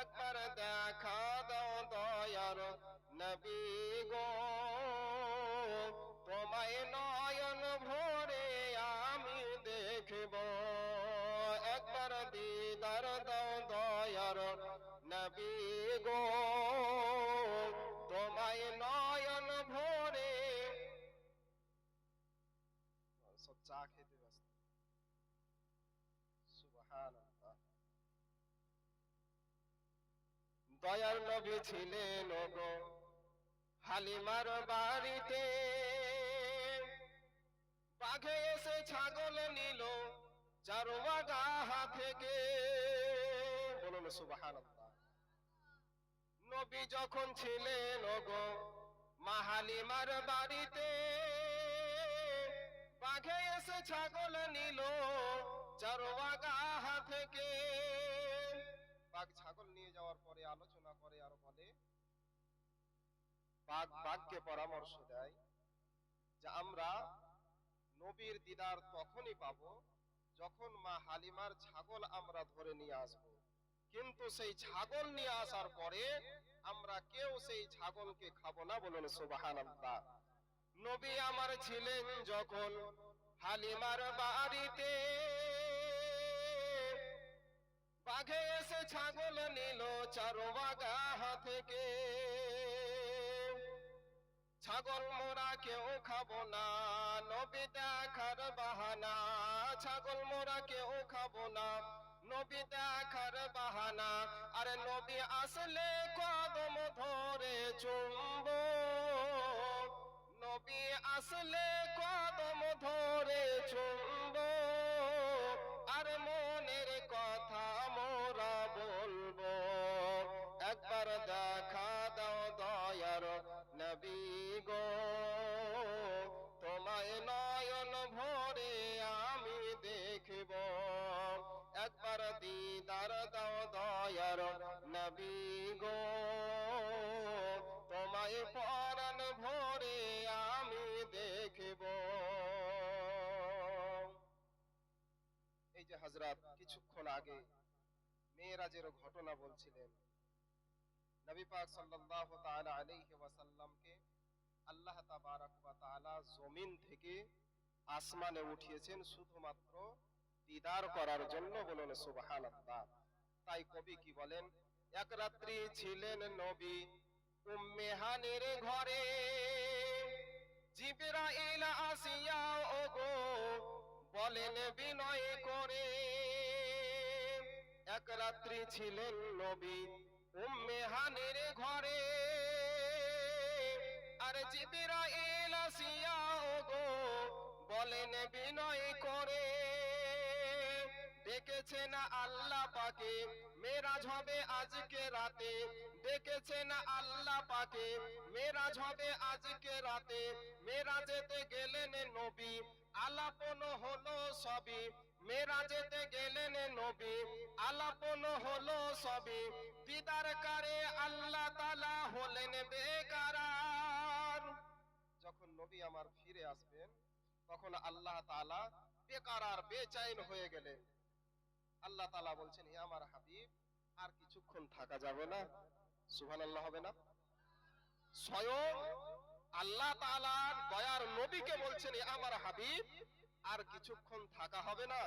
একবার দেখা দাও দয়ার নবী গো তোমায় নয়ন ভরে আমি দেখব, একবার দিদার দাও দয়ার নবী গো তোমায় নয়ন ভরে। সব চা খেতে ব্যস্ত, সুবহানাল্লাহ। দয়ার নবী ছিলেন গো হালিমার বাড়িতে, বাঘে এসে ছাগল নিল চারওয়াগা থেকে, বলুন সুবহানাল্লাহ। নবী যখন ছিলেন গো মা হালিমার বাড়িতে, বাঘে এসে ছাগল নিল চারওয়াগা থেকে, বাঘ ছাগল নিয়ে যাওয়ার পরে আলোচনা করে আর বলে, বাঘ বাঘকে পরামর্শ দেয় যে আমরা নবীর দিদার তখনই পাবো যখন মা হালিমার ছাগল আমরা ধরে নিয়ে আসব, কিন্তু সেই ছাগল নিয়ে আসার পরে আমরা কেউ সেই ছাগলকে খাবো না, বলুন সুবহানাল্লাহ। নবী আমার ছিলেন যখন হালিমার বাড়িতে, বাঘে এসে ছাগল নিল চারওয়াগা থেকে, ছাগল মোরা কেউ খাবো না নবী দেখার বাহানা, ছাগল মোরা কেউ খাবো না নবী দেখার বাহানা, আরে নবী আসলে কদম ধরে চুম্ব, নবী আসলে কদম ধরে চুম্ব, আর মনের কথা মোরা বলবো, একবার দেখা দাও দয়ার নবী গো তোমায় নয়ন ভরে আমি দেখব, একবার দিদার দাও দয়ার নবী গো তোমায় পরাণ ভরে আমি দেখব। এই যে হযরত কিছুক্ষণ আগে মেরাজের ঘটনা বলছিলেন, নবী পাক সাল্লাল্লাহু তাআলা আলাইহি ওয়াসাল্লামকে আল্লাহ তাবারক ওয়া তাআলা জমিন থেকে আসমানে উঠিয়েছেন শুধুমাত্র দিদার করার জন্য, বলুন সুবহানাল্লাহ। তাই কবি কি বলেন, এক রাত্রি ছিলেন নবী উম্মে হানির ঘরে, জিবরাইল আসিয়া ওগো বলেন বিনয় করে, এক রাত্রি ছিলেন নবী উম্মে হানির ঘরে, আর জিবরাইল আসিয়া ওগো বলেন বিনয় করে, ডেকেছেন আল্লাহ পাকে, মেরাজ হবে আজকে রাতে। ডেকেছেন আল্লাহ পাকে, মেরাজ হবে আজকে রাতে। মেরাজেতে গেলেন নবী, আলাপন হলো সবই। মেরাজেতে গেলেন নবী, আলাপন হলো সবই। দিদার কারে আল্লাহ তাআলা হলেন বেকারার। যখন নবী আমার ফিরে আসবেন, তখন আল্লাহ তাআলা বেকারার বেচাইন হয়ে গেলেন। আল্লাহ তাআলা বলছেন, হে আমার হাবিব, আর কিছুক্ষণ থাকা যাবে না? সুবহানাল্লাহ হবে না? স্বয়ং আল্লাহ তাআলার দয়ার নবীকে বলছেন, হে আমার হাবিব, আর কিছুক্ষণ থাকা হবে না?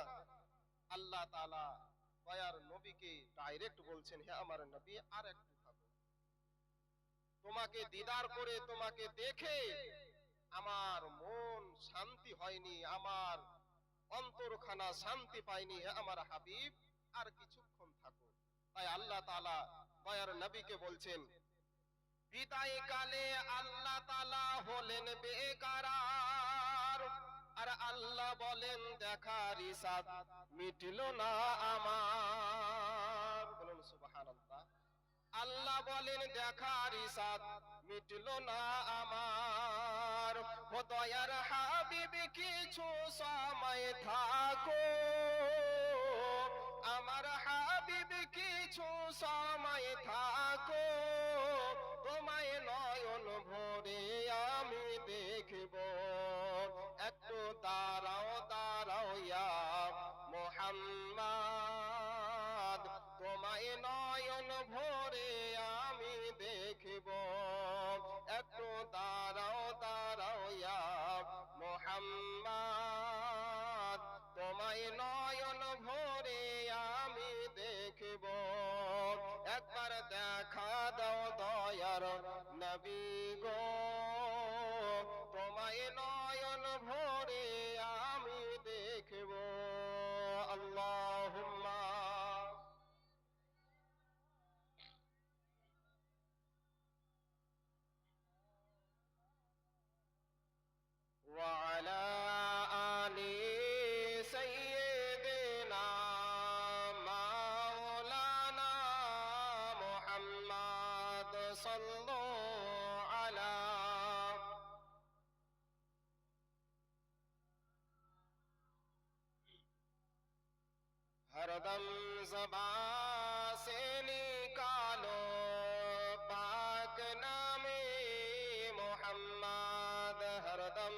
আল্লাহ তাআলা দয়ার নবীকে ডাইরেক্ট বলছেন, হে আমার নবী, আর একটু থাকো। তোমাকে দিদার করে, তোমাকে দেখে আমার মন শান্তি হয়নি, আমার অন্তরখানা শান্তি পায়নি। হে আমার হাবিব, আর কিছুক্ষণ থাকো। তাই আল্লাহ তাআলা দয়ার নবীকে বলছেন, বিদায় কালে আল্লাহ তাআলা হলেন বেকারার। আর আল্লাহ বলেন, দেখার ইসাদ মিটল না আমার। বলুন সুবহানাল্লাহ। আল্লাহ বলেন, দেখার ইসাদ মিটল না আমার। ও দয়ার হাবিব, কিছু সময় থাকো। আমার হাবিব, কিছু সময় থাকো। তোমায় নয়ন ভরে আমি দেখব। একটু দাঁড়াও দাঁড়াও ইয়া মুহাম্মদ, তোমায় নয়ন ভরে আমি দেখব। একটু দাঁড়াও দাঁড়াও ইয়া মুহাম্মদ, তোমায় নয়ন ভরে আমি দেখব। একবার দেখা দাও দয়ার নবী গো, তোমায় নয়ন ভরে আমি দেখব। আল্লাহুম্মা وعلى آل سيدنا مولانا محمد صلوا على हरदम ज़बां से निकालो पाक नामे मोहम्मद। हरदम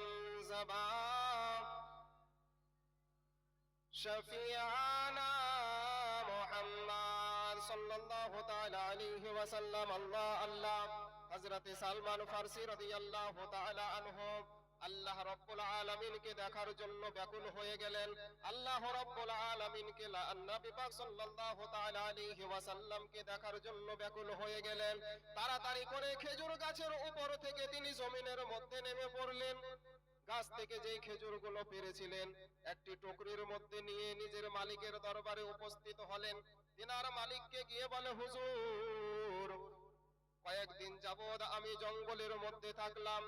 ज़बां शफियाना मोहम्मद सल्लल्लाहु ताला अलैहि वसल्लम। अल्लाह अल्लाह। हजरत सलमान फारसी রাদিয়াল্লাহু তাআলা আনহু আল্লাহ রাব্বুল আলামিনকে দেখার জন্য ব্যাকুল হয়ে গেলেন। আল্লাহ রাব্বুল আলামিনকে নবী পাক সাল্লাল্লাহু তাআলা আলাইহি ওয়াসাল্লামকে দেখার জন্য ব্যাকুল হয়ে গেলেন। তাড়াতাড়ি করে খেজুর গাছের উপর থেকে তিনি জমিনের মধ্যে নেমে পড়লেন। গাছ থেকে যেই খেজুরগুলো পেরেছিলেন, একটি টুকরির মধ্যে নিয়ে নিজের মালিকের দরবারে উপস্থিত হলেন। তিনার মালিককে গিয়ে বলে, হুজুর, কয়েকদিন যাবৎ আমি জঙ্গলের মধ্যে থাকলাম,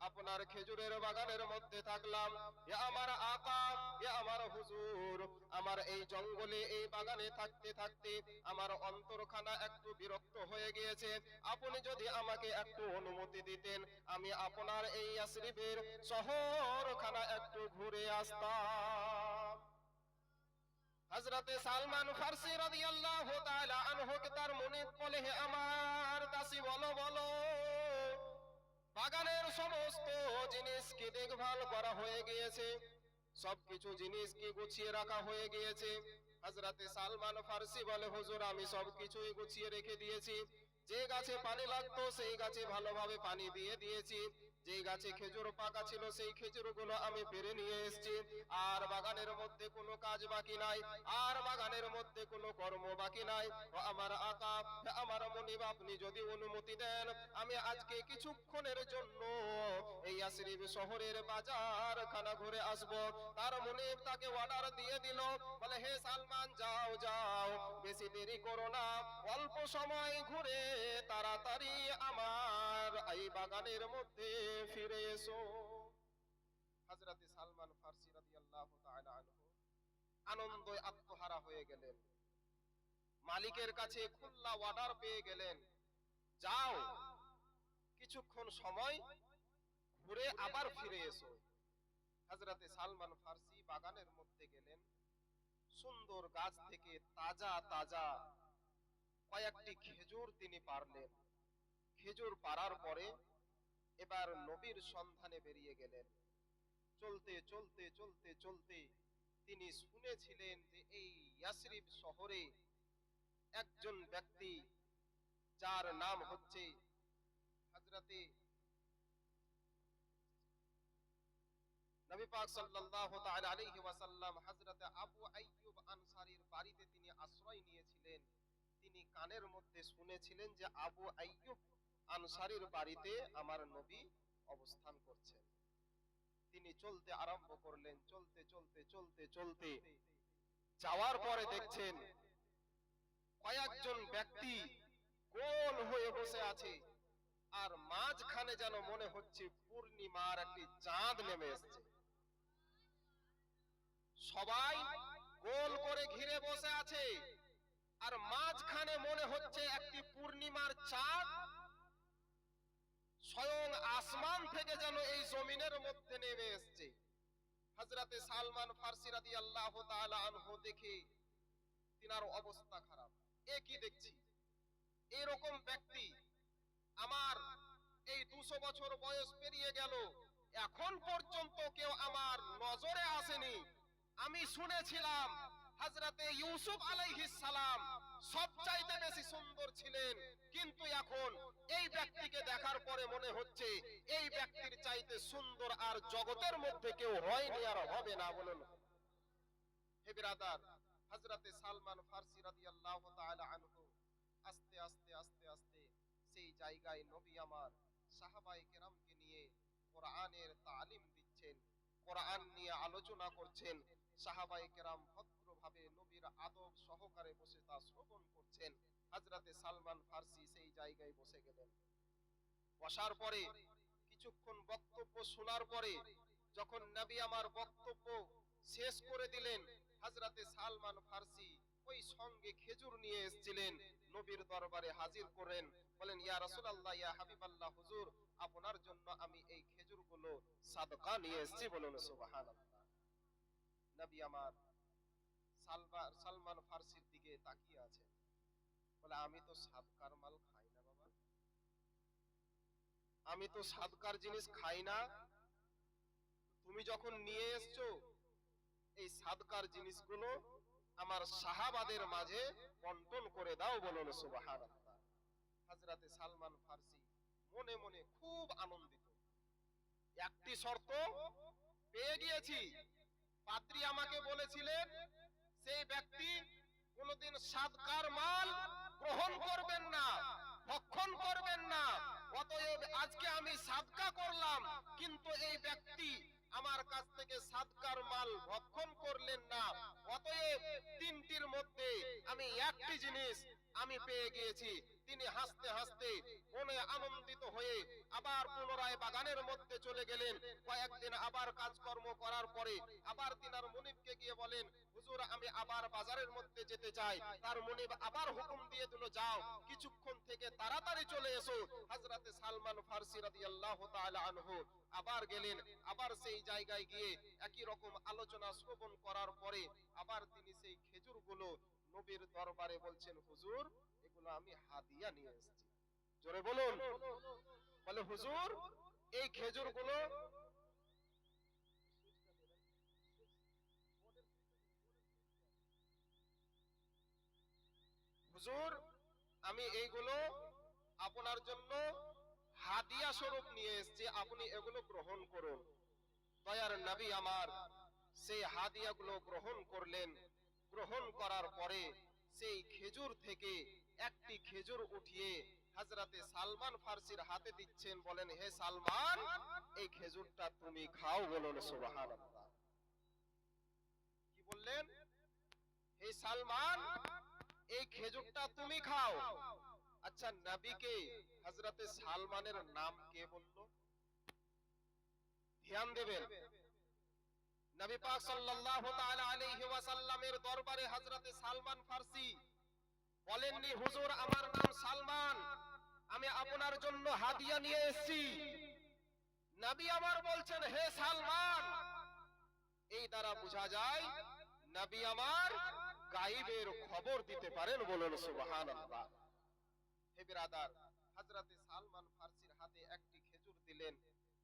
আপনার খেজুরের বাগানের মধ্যে থাকলাম। এ আমার আকা, এ আমার হুজুর, আমার এই জঙ্গলে এই বাগানে থাকতে থাকতে আমার অন্তরখানা একটু বিরক্ত হয়ে গিয়েছে। আপনি যদি আমাকে একটু অনুমতি দিতেন, আমি আপনার এই ইয়াসরিবের শহরখানা একটু ঘুরে আসতাম। হযরতে সালমান ফারসি রাদিয়াল্লাহু তাআলা আনহুকে তার মুনিব বলে, হে আমার দাসী, বলো বলো, বাগানের সমস্ত জিনিস কি দেখভাল করা হয়ে গিয়েছে? সবকিছু জিনিস কি গুছিয়ে রাখা হয়ে গিয়েছে? হযরতে সালমান ফারসি বলে, হুজুর, আমি সবকিছুই গুছিয়ে রেখে দিয়েছি। যে গাছে পানি লাগতো সেই গাছে ভালোভাবে পানি দিয়ে দিয়েছি। যেই গাছে খেজুর পাকা ছিল সেই খেজুরগুলো আমি পেরে নিয়ে এসেছি। আর বাগানের মধ্যে কোনো কাজ বাকি নাই, আর বাগানের মধ্যে কোনো কর্ম বাকি নাই। ও আমার আকা, আমার মুনিব, আপনি যদি অনুমতি দেন, আমি আজকে কিছুক্ষণের জন্য এই ইয়াসরিব শহরের বাজার খানা ঘুরে আসব। তার মুনিব তাকে অর্ডার দিয়ে দিল, বলে, হে সালমান, যাও যাও, বেশি দেরি করো না, অল্প সময় ঘুরে তাড়াতাড়ি আমার এই বাগানের মধ্যে ফিরে এসো। হযরতে সালমান ফারসি রাদিয়াল্লাহু তাআলা আনহু আনন্দে আত্মহারা হয়ে গেলেন। মালিকের কাছে খুল্লা অর্ডার পেয়ে গেলেন, যাও কিছুক্ষণ সময় ঘুরে আবার ফিরে এসো। হযরতে সালমান ফার্সি বাগানের মধ্যে গেলেন, সুন্দর গাছ থেকে তাজা তাজা কয়েকটি খেজুর তিনি পারলেন। খেজুর পারার পরে এবার নবীর সন্ধানে বেরিয়ে গেলেন। চলতে চলতে চলতে চলতে তিনি শুনেছিলেন যে এই ইয়াসরিব শহরে একজন ব্যক্তি যার নাম হচ্ছে হযরতে নবী পাক সাল্লাল্লাহু তাআলা আলাইহি ওয়াসাল্লাম হযরতে আবু আইয়ুব আনসারীর বাড়িতে তিনি আশ্রয় নিয়েছিলেন। তিনি কানের মধ্যে শুনেছিলেন যে আবু আইয়ুব আনসারীর বাড়িতে আমার নবী অবস্থান করছেন। তিনি চলতে আরম্ভ করলেন, চলতে চলতে চলতে চলতে যাওয়ার পরে দেখছেন কয়েকজন ব্যক্তি গোল হয়ে বসে আছে, আর মাঝখানে যেন মনে হচ্ছে পূর্ণিমার একটি চাঁদ নেমে এসেছে। সবাই গোল করে ঘিরে বসে আছে, আর মাঝখানে মনে হচ্ছে একটি পূর্ণিমার চাঁদ স্বয়ং আসমান থেকে যেন এই জমিনের মধ্যে নেমে এসেছে। হযরতে সালমান ফার্সি রাদিয়াল্লাহু তাআলা আনহু দেখে তিনার অবস্থা খারাপ। এ কি দেখছি, এরকম ব্যক্তি আমার এই 200 বছর বয়স পেরিয়ে গেল, এখন পর্যন্ত কেউ আমার নজরে আসেনি। আমি শুনেছিলাম হযরতে ইউসুফ আলাইহিস সালাম সবচাইতে বেশি সুন্দর ছিলেন, কিন্তু এখন এই ব্যক্তিকে দেখার পরে মনে হচ্ছে এই ব্যক্তির চাইতে সুন্দর আর জগতের মধ্যে কেউ হয়নি আর হবে না। বলুন হে বিরাদার, হযরতে সালমান ফার্সি রাদিয়াল্লাহু তাআলা আনহু আস্তে আস্তে আস্তে আস্তে সেই জায়গায় নবী আমার সাহাবায়ে কেরামকে নিয়ে কোরআনের তালিম দিচ্ছেন, কোরআন নিয়ে আলোচনা করছেন। সাহাবায়ে কেরাম ভদ্রভাবে নবীর আদব সহকারে বসে তা শ্রবণ করছেন। হযরতে সালমান ফার্সি সেই জায়গায় বসে গেলেন। বসার পরে কিছুক্ষণ বক্তব্য শোনার পরে যখন নবী আমার বক্তব্য শেষ করে দিলেন, হযরতে সালমান ফার্সি ওই সঙ্গে খেজুর নিয়ে এসেছিলেন, নবীর দরবারে হাজির করেন। বলেন, ইয়া রাসূলুল্লাহ, ইয়া হাবিবাল্লাহ, হুজুর আপনার জন্য আমি এই খেজুরগুলো সাদকা নিয়ে এসেছি। বলুন সুবহানাল্লাহ। নবী আমার সালমান ফার্সির দিকে তাকিয়ে আছেন, বলে, আমি তো সাদকার মাল খাই না বাবা, আমি তো সাদকার জিনিস খাই না। তুমি যখন নিয়ে এসছো এই সাদকার জিনিসগুলো আমার সাহাবাদের মাঝে বন্টন করে দাও। বলুন সুবহানাল্লাহ। হযরতে সালমান ফার্সি মনে মনে খুব আনন্দিত। একটি শর্ত পেয়ে গিয়েছি, পাদ্রী আমাকে বলেছিলেন সেই ব্যক্তি কোনদিন সাদকার মাল গ্রহণ করবেন না, ভক্ষণ করবেন না। অতএব আজকে আমি সাদকা করলাম, কিন্তু এই ব্যক্তি আমার কাছ থেকে সাদকার মাল ভক্ষণ করলেন না। অতএব তিনটির মধ্যে আমি একটি জিনিস আমি পেয়ে গিয়েছি। তিনি হাসতে হাসতে মনে আনন্দিত হয়ে আবার পুনরায় বাগানের মধ্যে চলে গেলেন। কয়েকদিন আবার কাজকর্ম করার পরে আবার তিনার মুনিবকে গিয়ে বলেন, হুজুর আমি আবার বাজারের মধ্যে যেতে চাই। তার মুনিব আবার হুকুম দিয়ে দিল, যাও কিছুক্ষণ থেকে তাড়াতাড়ি চলে এসো। হযরতে সালমান ফার্সি রাদিয়াল্লাহু তাআলা আনহু আবার গেলেন। আবার সেই জায়গায় গিয়ে একই রকম আলোচনা শ্রবণ করার পরে আবার তিনি সেই খেজুরগুলো নবীর দরবারে বলছেন, হুজুর এগুলো আমি হাদিয়া নিয়ে এসেছি। জোরে বলুন। বলে, হুজুর এই খেজুরগুলো হুজুর আমি এইগুলো আপনার জন্য হাদিয়া স্বরূপ নিয়ে এসেছি, আপনি এগুলো গ্রহণ করুন। দয়ার নবী আমার সেই হাদিয়াগুলো গ্রহণ করলেন। গ্রহণ করার পরে সেই খেজুর থেকে একটি খেজুর উঠিয়ে হযরতে সালমান ফার্সির হাতে দিচ্ছেন। বলেন, হে সালমান এই খেজুরটা তুমি খাও। বলুন সুবহানাল্লাহ। কি বললেন? হে সালমান এই খেজুরটা তুমি খাও। আচ্ছা, নবীকে হযরতে সালমানের নাম কে বলল? ধ্যান দেবেন। নবী পাক সাল্লাল্লাহু তাআলা আলাইহি ওয়াসাল্লামের দরবারে হযরতে সালমান ফারসি বলেননি, হুজুর আমার নাম সালমান, আমি আপনার জন্য হাদিয়া নিয়ে এসেছি। নবী আমার বলছেন, হে সালমান। এই দ্বারা বোঝা যায় নবী আমার গায়বের খবর দিতে পারেন, বলুন সুবহানাল্লাহ। হে বিরাদার, হযরতে সালমান ফারসির হাতে একটি খেজুর দিলেন,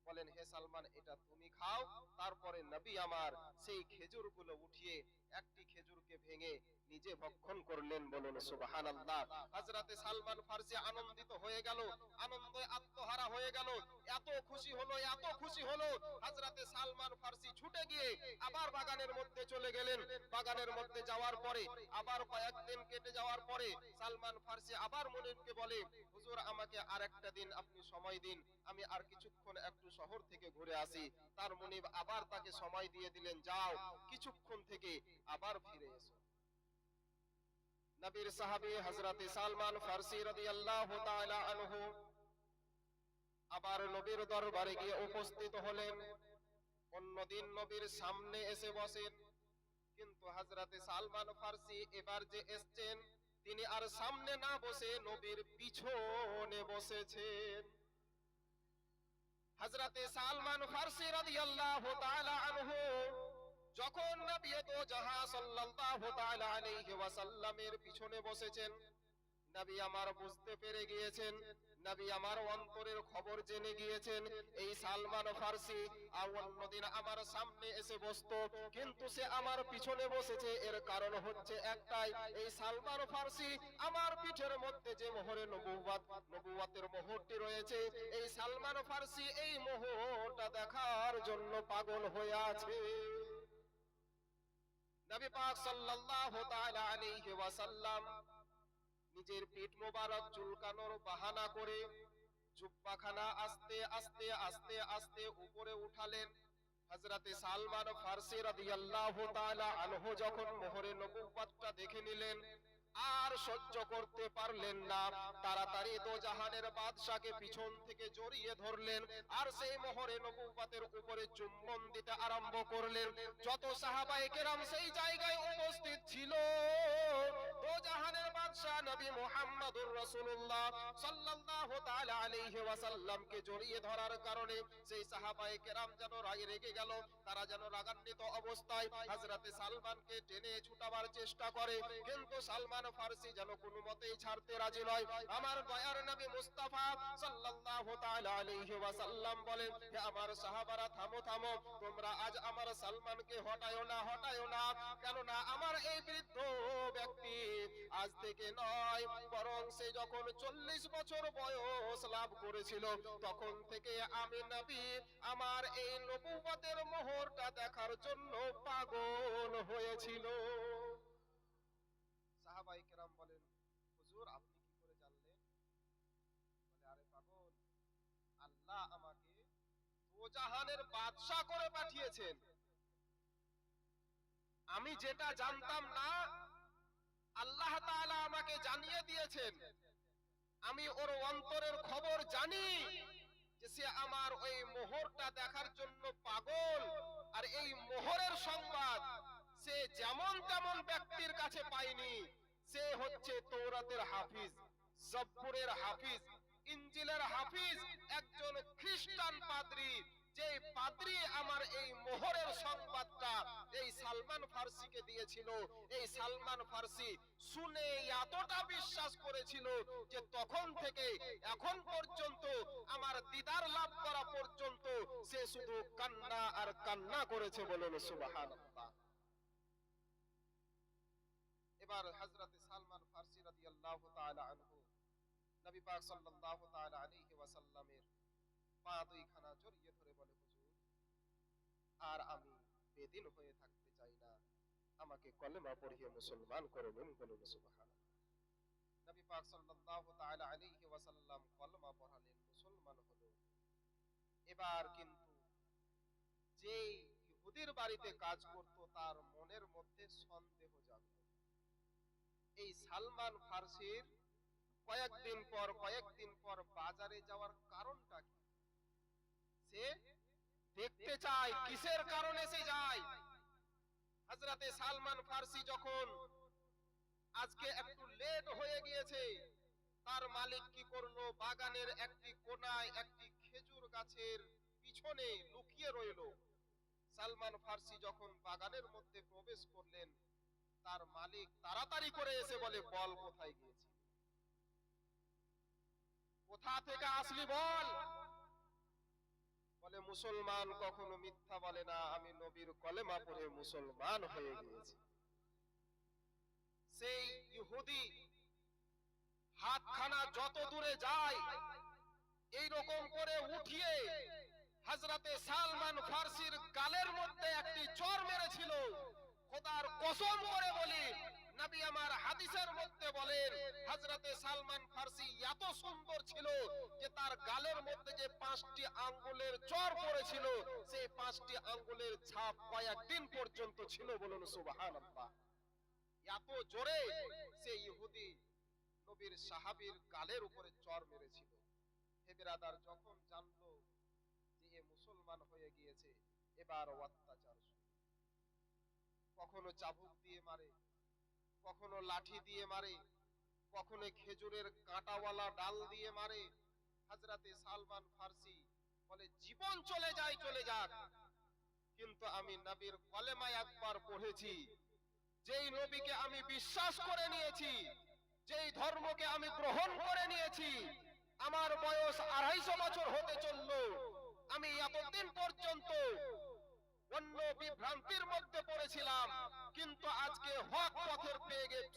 বলেন, হে সালমান এটা তুমি খাও। তারপরে নবী আমার সেই খেজুরগুলো উঠিয়ে একটি খেজুরকে ভেঙে নিজে ভক্ষণ করলেন, বলুন সুবহানাল্লাহ। হযরতে সালমান ফারসি আনন্দিত হয়ে গেল, আনন্দে আত্মহারা হয়ে গেল, এত খুশি হলো, এত খুশি হলো। হযরতে সালমান ফারসি ছুটে গিয়ে আবার বাগানের মধ্যে চলে গেলেন। বাগানের মধ্যে যাওয়ার পরে আবার কয়েকদিন কেটে যাওয়ার পরে সালমান ফারসি আবার মুনিবকে বলে, হুজুর আমাকে আর একটা দিন আপনি সময় দিন, আমি আর কিছুক্ষণ একটু শহর থেকে ঘুরে আসি। তার মুনিব আবার তাকে সময় দিয়ে দিলেন, যাও কিছুক্ষণ থেকে আবার ফিরে এসো। নবীর সাহাবী হযরতে সালমান ফারসি রাদিয়াল্লাহু তাআলা আনহু আবার নবীর দরবারে গিয়ে উপস্থিত হলেন। অন্যদিন নবীর সামনে এসে বসেন, কিন্তু হযরতে সালমান ফারসি এবার যে এসেছেন তিনি আর সামনে না বসে নবীর পিছনে বসেছেন। হযরতে সালমান ফারসি রাদিয়াল্লাহু তাআলা আনহু যখন নবী দো জাহান সাল্লাল্লাহু তাআলা আলাইহি ওয়াসাল্লামের পিছনে বসেছেন, নবী আমার বুঝতে পেরে গিয়েছেন, নবী আমার অন্তরের খবর জেনে গিয়েছেন। এই সালমান ফারসি আর অন্যদিন আমার সামনে এসে বসতো, কিন্তু সে আমার পিছনে বসেছে, এর কারণ হচ্ছে একটাই, এই সালমান ফারসি আমার পিঠের মধ্যে যে মোহরে নবুওয়াতের মোহরটি রয়েছে, এই সালমান ফারসি এই মোহরটা দেখার জন্য পাগল হয়ে আছে। নবী পাক সাল্লাল্লাহু তাআলা আলাইহি ওয়াসাল্লাম নিজের পিঠ মোবারক চুলকানোর বাহানা করে জুব্বাখানা আস্তে আস্তে আস্তে আস্তে উপরে উঠালেন। হযরতে সালমান ফারসি রাদিয়াল্লাহু তাআলা আনহু যখন মোহরে নবুওয়াতটা দেখে নিলেন, আর সহ্য করতে পারলেন না, তাড়াতাড়ি দো জাহানের বাদশাকে পিছন থেকে জড়িয়ে ধরলেন আর সেই মোহরে নবুওয়াতের উপরে চুম্বন দিতে আরম্ভ করলেন। যত সাহাবায়ে কেরাম সেই জায়গায় উপস্থিত ছিল, দো জাহানের বাদশা নবী মুহাম্মদুর রাসূলুল্লাহ সাল্লাল্লাহু তাআলা আলাইহি ওয়াসাল্লামকে জড়িয়ে ধরার কারণে সেই সাহাবায়ে কেরাম যেন রেগে গেল। তারা যেন রাগান্বিত অবস্থায় হযরতে সালমানকে টেনে ছুটাবার চেষ্টা করে, কিন্তু সালমান ফারসি যেন কোনো মতেই ছাড়তে রাজি নয়। আমার দয়ার নবী মুস্তাফা সাল্লাল্লাহু তাআলা আলাইহি ওয়াসাল্লাম বলেন, হে আমার সাহাবারা, থামো থামো, তোমরা আজ আমার সালমানকে হটায়ো না, হটায়ো না। কেননা আমার এই বৃদ্ধ ব্যক্তি আজ থেকে নয়, বরং সে যখন 40 বছর বয়স লাভ করেছিল তখন থেকে আমি নবী আমার এই নবুওয়াতের মোহরটা দেখার জন্য পাগল হয়েছিল। সাহাবায়ে কেরাম বলেন, হুজুর আপনি কি করে জানলেন? বলে, আরে পাগল, আল্লাহ আমাকে দো জাহানের বাদশা করে পাঠিয়েছেন। আমি যেটা জানতাম না আল্লাহ তাআলা আমাকে জানিয়ে দিয়েছেন। আমি ওর অন্তরের খবর জানি যে সে আমার ওই মোহরটা দেখার জন্য পাগল, আর এই মোহরের সংবাদ সে যেমন তেমন ব্যক্তির কাছে পায়নি। সে হচ্ছে তৌরাতের হাফিজ, জব্বুরের হাফিজ, ইনজিলের হাফিজ, একজন খ্রিস্টান পাদ্রী। যে পাদ্রী আমার এই মোহরের সংবাদটা এই সালমান ফারসিকে দিয়েছিল, এই সালমান ফারসি শুনে এতটা বিশ্বাস করেছিল যে তখন থেকে এখন পর্যন্ত আমার দিদার লাভ করা পর্যন্ত সে শুধু কান্না আর কান্না করেছে, বলুন সুবহানাল্লাহ। এবার হযরতে সালমান ফারসি রাদিয়াল্লাহু তাআলা আনহু নবী পাক সাল্লাল্লাহু তাআলা আলাইহি ওয়াসাল্লামের পা দুইখানা জড়িয়ে ধরে বলে, হুজুর আর আমি বেদিন হয়ে থাকতে চাই না, আমাকে কলেমা পড়িয়ে মুসলমান করে দিন, বলুন সুবহানাল্লাহ। নবী পাক সাল্লাল্লাহু তাআলা আলাইহি ওয়াসাল্লাম কলেমা পড়ালেন, মুসলমান হলো। এবার কিন্তু যে ইহুদির বাড়িতে কাজ করত তার মনের মধ্যে সন্দেহ জাগলো, এই সালমান ফারসির কয়েকদিন পর বাজারে যাওয়ার কারণটা কি? সে দেখতে চায় কিসের কারণে সে যায়। হযরতে সালমান ফার্সি যখন আজকে একটু লেট হয়ে গিয়েছে, তার মালিক কি করলো, বাগানের একটি কোণায় একটি খেজুর গাছের পিছনে লুকিয়ে রইল। সালমান ফার্সি যখন বাগানের মধ্যে প্রবেশ করলেন, তার মালিক তাড়াতাড়ি করে এসে বলে, বল কোথায় গিয়েছি, কোথা থেকে আসলি বল। বলে, মুসলমান কখনো মিথ্যা বলে না, আমি নবীর কলেমা পড়ে মুসলমান হয়ে গিয়েছি। সেই ইহুদি হাতখানা যত দূরে যায় এই রকম করে উঠিয়ে হযরতে সালমান ফার্সির গালের মধ্যে একটি চর মেরেছিল। খোদার কসম করে বলি, নবী আমার হাদিসের মধ্যে বলেন, হযরতে সালমান ফার্সি এত সুন্দর ছিল যে তার গালের মধ্যে যে 5টি আঙ্গুলের চর পড়েছিল, সেই 5টি আঙ্গুলের ছাপ কয়েকদিন পর্যন্ত ছিল। বলুন সুবহানাল্লাহ। এত জোরে সেই ইহুদি নবীর সাহাবীর গালের উপরে চর মেরেছিল। হে বিরাদার, যখন জানলো যে এ মুসলমান হয়ে গিয়েছে, এবার অত্যাচার শুরু। কখনো চাবুক দিয়ে মারে, কখনো লাঠি দিয়ে মারে, কখনো খেজুরের কাঁটাওয়ালা ডাল দিয়ে মারে। হযরতে সালমান ফার্সি বলে, জীবন চলে যায় চলে যাক, কিন্তু আমি নবীর কলেমা একবার পড়েছি, যেই নবীকে আমি বিশ্বাস করে নিয়েছি, যেই ধর্মকে আমি গ্রহণ করে নিয়েছি, আমার বয়স 250 বছর হতে চললো, আমি এতদিন পর্যন্ত অন্য বিভ্রান্তির মধ্যে পড়েছিলাম, কিন্তু আজকে হক পথের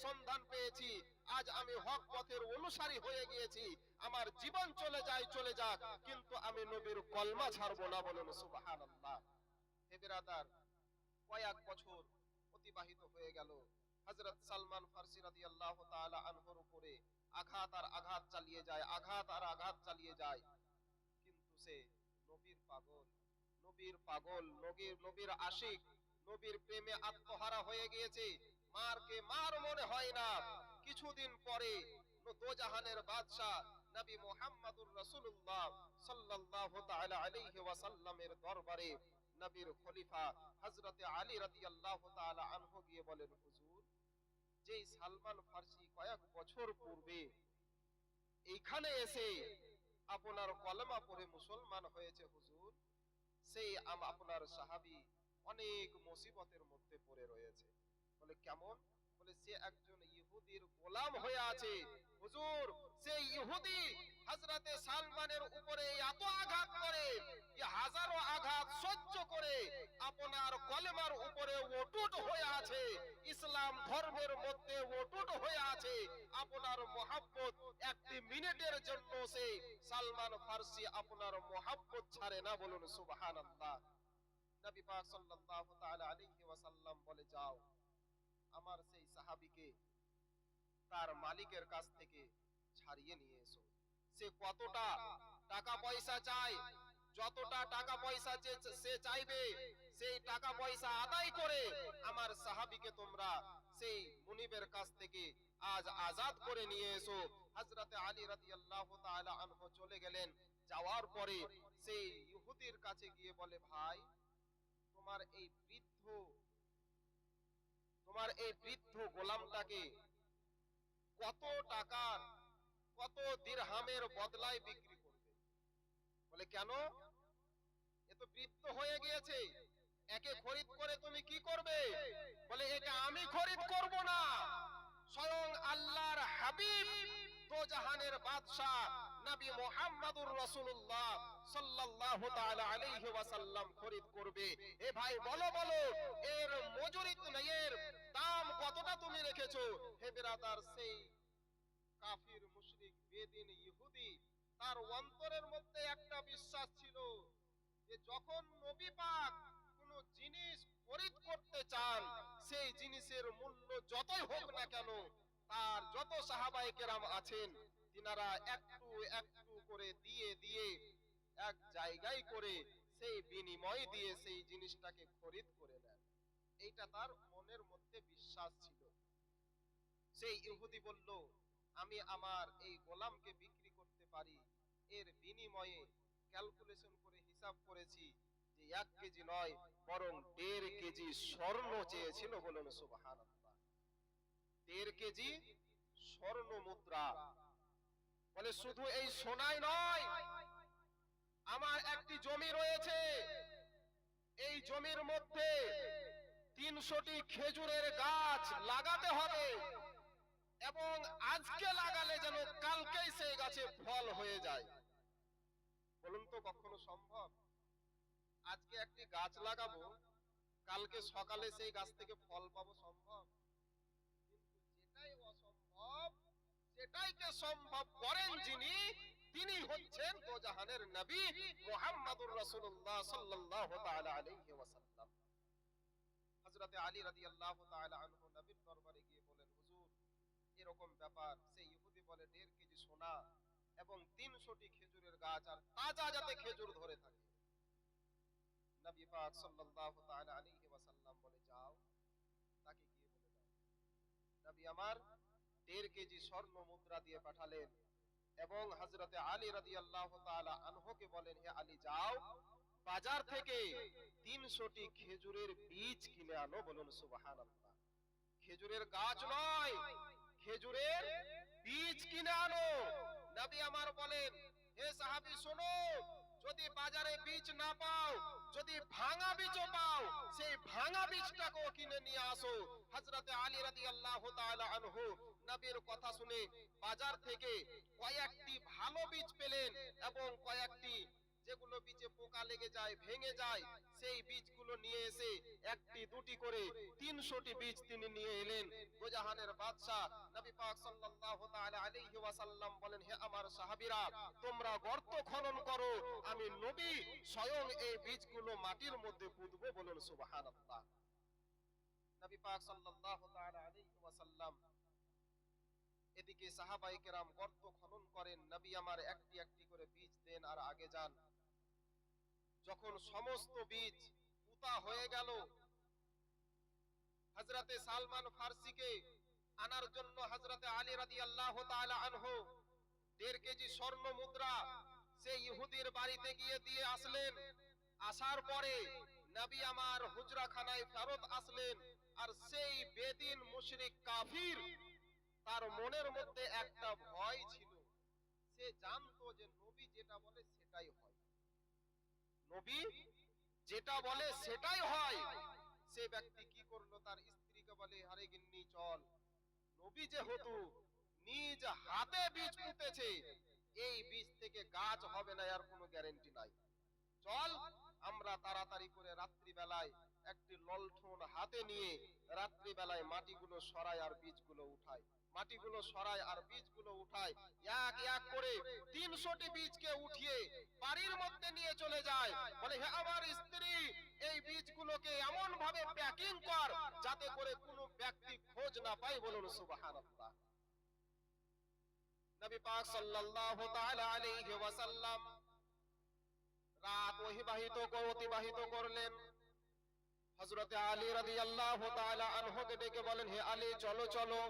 সন্ধান পেয়েছি। আজ আমি হক পথের অনুসারী হয়ে গিয়েছি। আমার জীবন চলে যায় চলে যাক, কিন্তু আমি নবীর কলমা ছাড়বো না। বলুন সুবহানাল্লাহ। হে বিরাদার, কয়েক বছর অতিবাহিত হয়ে গেল। হযরত সালমান ফার্সি রাদিয়াল্লাহু তাআলা আনহুর উপরে আঘাত আর আঘাত চালিয়ে যায়, আঘাত আর আঘাত চালিয়ে যায়, কিন্তু সে নবীর পাগল, নবীর পাগল, নবীর আশিক, নবীর প্রেমে আত্মহারা হয়ে গিয়েছে। মারকে মার মনে হয় না। কিছুদিন পরে দোজাহানের বাদশা নবী মুহাম্মদুর রাসূলুল্লাহ সাল্লাল্লাহু তাআলা আলাইহি ওয়াসাল্লামের দরবারে নবীর খলিফা হযরতে আলী রাদিয়াল্লাহু তাআলা আনহু গিয়ে বলেন, হুজুর, যেই সালমান ফার্সি কয়েক বছর পূর্বে এইখানে এসে আপনার কলেমা পড়ে মুসলমান হয়েছে, হুজুর, সেই আপনার সাহাবী অনেক মুসিবতের মধ্যে পড়ে রয়েছে। বলে, কেমন? বলে, সে একজন ইহুদির গোলাম হয়ে আছে। হুজুর, সেই ইহুদি হযরতে সালমানের উপরে এত আঘাত করে যে হাজারো আঘাত সহ্য করে আপনার কলেমার উপরে অটুট হয়ে আছে, ইসলাম ধর্মের মধ্যে অটুট হয়ে আছে। আপনার মহব্বত একটি মিনিটের জন্য সে সালমান ফার্সি আপনার মহব্বত ছাড়ে না। বলুন সুবহানাল্লাহ। নবী পাক সাল্লাল্লাহু তাআলা আলাইহি ওয়াসাল্লাম বলে, যাও, আমার সেই সাহাবীকে তার মালিকের কাছ থেকে ছাড়িয়ে নিয়ে এসো। সে কতটা টাকা পয়সা চায়, যতটা টাকা পয়সা সে চাইবে, সেই টাকা পয়সা আদায় করে আমার সাহাবীকে তোমরা সেই মুনিবের কাছ থেকে আজ আজাদ করে নিয়ে এসো। হযরতে আলী রাদিয়াল্লাহু তাআলা আনহু চলে গেলেন। যাওয়ার পরে সেই ইহুদির কাছে গিয়ে বলে, ভাই, তোমার এই বৃদ্ধ গোলামটাকে কত টাকার, কত দিরহামের বদলায় বিক্রি করবে? বলে, কেন? এ তো বৃদ্ধ হয়ে গিয়েছে, একে খরিদ করে তুমি কি করবে? বলে, একে আমি খরিদ করব না, স্বয়ং আল্লাহর হাবিব দোজাহানের বাদশা নবী মুহাম্মদুর রাসূলুল্লাহ সাল্লাল্লাহু তাআলা আলাইহি ওয়াসাল্লাম খরিদ করবে। এ ভাই, বলো বলো, এর মজুরি, এর দাম কতটা তুমি রেখেছো? হে বিরাদার, সেই কাফির, মুশরিক, বেদিন, ইহুদি, তার অন্তরের মধ্যে একটা বিশ্বাস ছিল যে যখন নবী পাক কোন জিনিস খরিদ করতে চান, সেই জিনিসের মূল্য যতই হোক না কেন, তার যত সাহাবায়ে কেরাম আছেন, তিনারা একটু একটু করে দিয়ে দিয়ে এক জায়গায় করে সেই বিনিময় দিয়ে সেই জিনিসটাকে খরিদ করে নেন। এইটা তার মনের মধ্যে বিশ্বাস ছিল। সেই ইহুদি বলল, আমি আমার এই গোলামকে বিক্রি করতে পারি, এর বিনিময়ে ক্যালকুলেশন করে হিসাব করেছি যে যে 1 কেজি নয় বরং 1.5 কেজি স্বর্ণ চেয়েছিল। বলুন সুবহানাল্লাহ। 1.5 কেজি স্বর্ণ মুদ্রা। বলে শুধু এই সোনাই নয়, আমার একটি জমি রয়েছে, এই জমির মধ্যে 300টি খেজুরের গাছ লাগাতে হবে এবং আজকে লাগালে যেন কালকেই সেই গাছে ফল হয়ে যায়। বলুন তো কখনো সম্ভব? আজকে একটি গাছ লাগাবো, কালকে সকালে সেই গাছ থেকে ফল পাবো? সম্ভব? কিন্তু যেটাই অসম্ভব সেটাইকে সম্ভব করেন যিনি, তিনি হচ্ছেন দোজাহানের নবী মুহাম্মদুর রাসূলুল্লাহ সাল্লাল্লাহু তাআলা আলাইহি ওয়াসাল্লাম। হযরতে আলী রাদিয়াল্লাহু তাআলা আনহু নবীর দরবারে গিয়ে বলেন, হুজুর এরকম ব্যাপার। সেই ইহুদি বলে 1.5 কেজি সোনা এবং 300টি খেজুরের গাছ, আর তাজা যাতে খেজুর ধরে থাকে। নবী পাক সাল্লাল্লাহু তাআলা আলাইহি ওয়াসাল্লাম বলে, যাও তাকে গিয়ে বলে দাও। নবী আমার 1.5 কেজি স্বর্ণ মুদ্রা দিয়ে পাঠালেন এবং হযরতে আলী রাদিয়াল্লাহু তাআলা আনহুকে বলেন, হে আলী যাও বাজার থেকে 300টি খেজুরের বীজ কিনে আনো। বলুন সুবহানাল্লাহ। খেজুরের গাছ নয়, খেজুরের বীজ কিনে আনো। নবী আমার বলেন, হে সাহাবী শোনো, যদি বাজারে বীজ না পাও, যদি ভাঙা বীজও পাও, সেই ভাঙা বীজটাকেও কিনে নিয়ে আসো। হযরতে আলী রাদিয়াল্লাহু তাআলা আনহু নবীর কথা শুনে বাজার থেকে কয়েকটি ভালো বীজ পেলেন এবং কয়েকটি যেগুলো বীজে পোকা লেগে যায়, ভেঙে যায়, সেই বীজগুলো নিয়ে এসে একটি দুটি করে 300টি বীজ তিনি নিয়ে এলেন। দোজাহানের বাদশা নবী পাক সাল্লাল্লাহু তাআলা আলাইহি ওয়াসাল্লাম বলেন, হে আমার সাহাবীরা, তোমরা গর্ত খনন করো, আমি নবী স্বয়ং এই বীজগুলো মাটির মধ্যে পুঁতবো। বলুন সুবহানাল্লাহ। নবী পাক সাল্লাল্লাহু তাআলা আলাইহি ওয়াসাল্লাম এদিকে সাহাবায়ে কেরাম গর্ত খনন করেন, নবী আমার একটি একটি করে বীজ দেন আর আগে যান। যখন সমস্ত বীজ পুঁতা হয়ে গেল, হযরতে সালমান ফারসিকে আনার জন্য হযরতে আলী রাদিয়াল্লাহু তাআলা আনহু 1.5 কেজি স্বর্ণ মুদ্রা সেই ইহুদির বাড়িতে গিয়ে দিয়ে আসলেন। আসার পরে নবী আমার হুজরাখানায় ফেরত আসলেন, আর সেই বেদিন মুশরিক কাফির, তার মনের মধ্যে একটা ভয় ছিল। সে জানতো যে নবী যেটা বলে সেটাই হয়, নবী যেটা বলে সেটাই হয়। সে ব্যক্তি কি করলো, তার স্ত্রীকে বলে, আরে গিন্নি চল, নবী যেহেতু নিজ হাতে বীজ পুঁতেছে, এই বীজ থেকে গাছ হবে না, এর কোনো গ্যারান্টি নাই। চল আমরা তাড়াতাড়ি করে রাত্রি বেলায় একটি লণ্ঠন হাতে নিয়ে রাত্রি বেলায় মাটিগুলো সরাই আর বীজগুলো উঠাই, মাটিগুলো সরাই আর বীজগুলো উঠায়, এক এক করে 300টি বীজকে উঠিয়ে বাড়ির মধ্যে নিয়ে চলে যায়। বলে, হে আমার স্ত্রী, এই বীজগুলোকে এমন ভাবে প্যাকিং কর যাতে করে কোনো ব্যক্তি খোঁজ না পায়। বলুন সুবহানাল্লাহ। নবী পাক সাল্লাল্লাহু তাআলা আলাইহি ওয়াসাল্লাম রাত অতিবাহিত করলেন। হযরতে আলী রাদিয়াল্লাহু তাআলা আনহুকে ডেকে বলেন, হে আলী চলো চলো,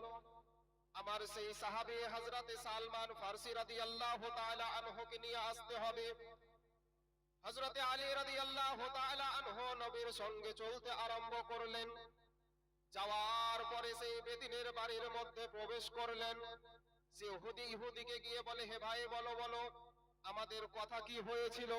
আমার সেই সাহাবী হযরতে সালমান ফারসি রাদিয়াল্লাহু তাআলা আনহুকে নিয়ে আসতে হবে। হযরতে আলী রাদিয়াল্লাহু তাআলা আনহু নবীর সঙ্গে চলতে আরম্ভ করলেন। যাওয়ার পরে সেই বেদিনের বাড়ির মধ্যে প্রবেশ করলেন। সে ইহুদিকে গিয়ে বলে, হে ভাই বলো বলো, আমাদের কথা কি হয়েছিল?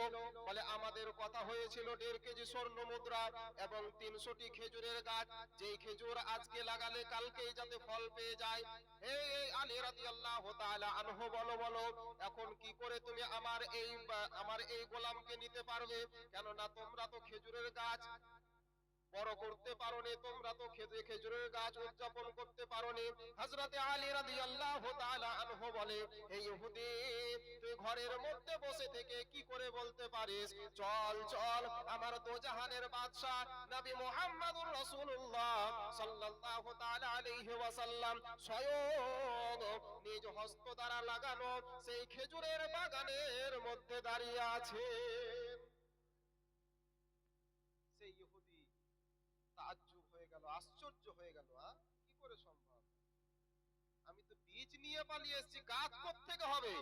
বলে, আমাদের কথা হয়েছিল 1.5 কেজি স্বর্ণ মুদ্রা এবং 300টি খেজুরের গাছ, যেই খেজুর আজকে লাগালে কালকেই যাতে ফল পেয়ে যায়। হে আলী রাদিয়াল্লাহু তাআলা আনহু বলো বলো, এখন কি করে তুমি আমার এই গোলামকে নিতে পারবে? কেননা তোমরা তো খেজুরের গাছ বড় করতে পারোনি, তোমরা তো খেজুরের গাছ উদযাপন করতে পারোনি। হযরতে আলী রাদিয়াল্লাহু তাআলা আনহু বলে, হে ইহুদি, তুই ঘরের মধ্যে বসে থেকে কি করে বলতে পারিস চল চল? আমার দোজাহানের বাদশা নবী মুহাম্মদুর রাসূলুল্লাহ সাল্লাল্লাহু তাআলা আলাইহি ওয়াসাল্লাম স্বয়ং নিজ হস্ত দ্বারা লাগানো সেই খেজুরের বাগানের মধ্যে দাঁড়িয়ে আছে। সেই ইহুদি তাজ্জুব হয়ে গেল, আশ্চর্য হয়ে গেল, কি করে সম্ভব? আমি তো বীজ নিয়ে পালিয়ে এসেছি, গাছ কোত্থেকে হবে?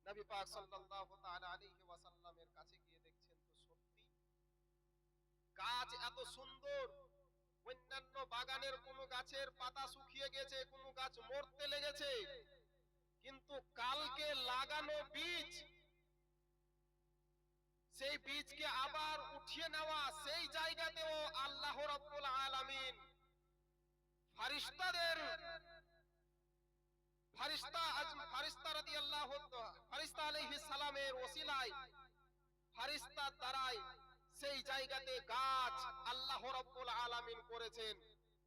নবী পাক সাল্লাল্লাহু তাআলা আলাইহি ওয়াসাল্লামের কাছে গিয়ে দেখছেন তো সত্যি গাছ এত সুন্দর, অন্যান্য বাগানের কোন গাছের পাতা শুকিয়ে গেছে, কোন গাছ মরতে লেগেছে, কিন্তু কালকে লাগানো বীজ, সেই বীজকে আবার উঠিয়ে নেওয়া, সেই জায়গাতেও আল্লাহ রাব্বুল আলামিন ফারিস্তাদের ফারিস্তা রাদিয়াল্লাহু ফারিস্তা আলাইহিস সালামের ওসিলায়, ফারিস্তার দ্বারাই সেই জায়গাতে গাছ আল্লাহ রাব্বুল আলামিন করেছেন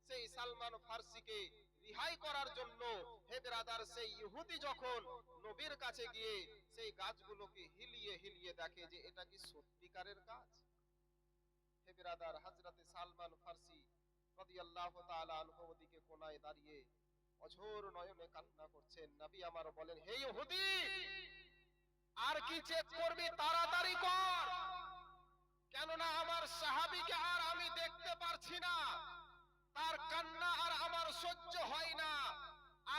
সেই সালমান ফার্সিকে রিহাই করার জন্য। হে ব্রাদার, সেই ইহুদি যখন নবীর কাছে গিয়ে সেই গাছগুলোকে হিলিয়ে হিলিয়ে দেখে যে এটা কি সত্যিকারের গাছ, হে ব্রাদার, হযরতে সালমান ফার্সি রাদিয়াল্লাহু তাআলা আনহু ওদিকে কোনায় দাঁড়িয়ে অঝোর নয়নে কান্না করছেন। নবী আমার বলেন, হে ইহুদি, আর কি চেক করবি, তাড়াতাড়ি কর, কেননা আমার সাহাবীকে আর আমি দেখতে পারছি না, তার কান্না আর আমার সহ্য হয় না,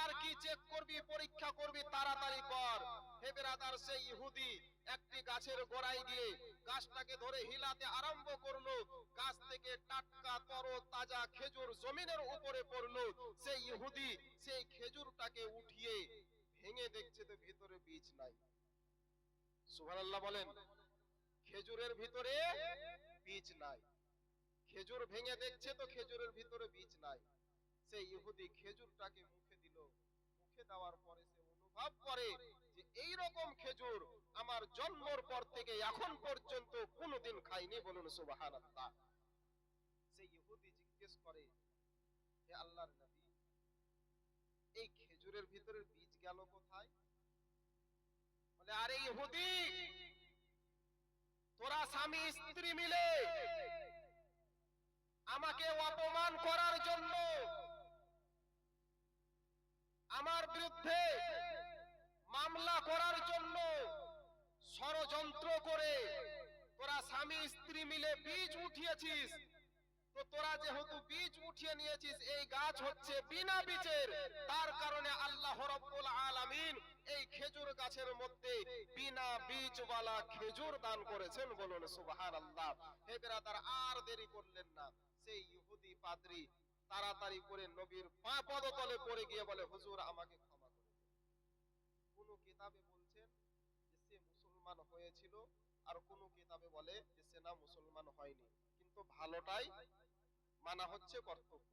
আর কি চেক করবি, পরীক্ষা করবি, তাড়াতাড়ি কর। হে ব্রাদার, সেই ইহুদি একটি গাছের গোড়ায় গিয়ে গাছটাকে ধরে হিলাতে আরম্ভ করলো, গাছ থেকে টাটকা তরতাজা খেজুর জমিনের উপরে পড়লো। সেই ইহুদি সেই খেজুরটাকে উঠিয়ে ভেঙে দেখছে তো ভিতরে বীজ নাই। সুবহানাল্লাহ বলেন। খেজুরের ভিতরে বীজ নাই। খেজুর ভেঙে দেখছে তো খেজুরের ভিতরে বীজ নাই। সেই ইহুদি খেজুরটাকে মুখে দিল, মুখে দেওয়ার পরে সে অনুভব করে যে এই রকম খেজুর আমার জন্মের পর থেকে এখন পর্যন্ত কোনোদিন খাইনি। বলুন সুবহানাল্লাহ। সেই ইহুদি জিজ্ঞেস করে, হে আল্লাহর নবী, এই খেজুরের ভিতরে বীজ গেল কোথায়? বলে, আরে ইহুদি, তোরা স্বামী স্ত্রী মিলে আমাকে অপমান করার জন্য, আমার বিরুদ্ধে মামলা করার জন্য ষড়যন্ত্র করে তোরা স্বামী স্ত্রী মিলে বীজ উঠিয়েছিস। তো তোরা যেহেতু বীজ উঠিয়ে নিয়েছিস, এই গাছ হচ্ছে বিনা বীজের, তার কারণে আল্লাহ রাব্বুল আলামিন এই খেজুর গাছের মধ্যে বিনা বীজওয়ালা খেজুর দান করেছেন। বলুন সুবহানাল্লাহ। হে ব্রাদার, আর দেরি করলেন না, সেই ইহুদি পাদ্রী তাড়াতাড়ি করে নবীর পা পদতলে পড়ে গিয়ে বলে, হুজুর আমাকে ক্ষমা করে দিন। কোন কিতাবে বলছেন যে সে মুসলমান হয়েছিল, আর কোন কিতাবে বলে যে সে না মুসলমান হয়নি, কিন্তু ভালোটাই মানা হচ্ছে কর্তব্য।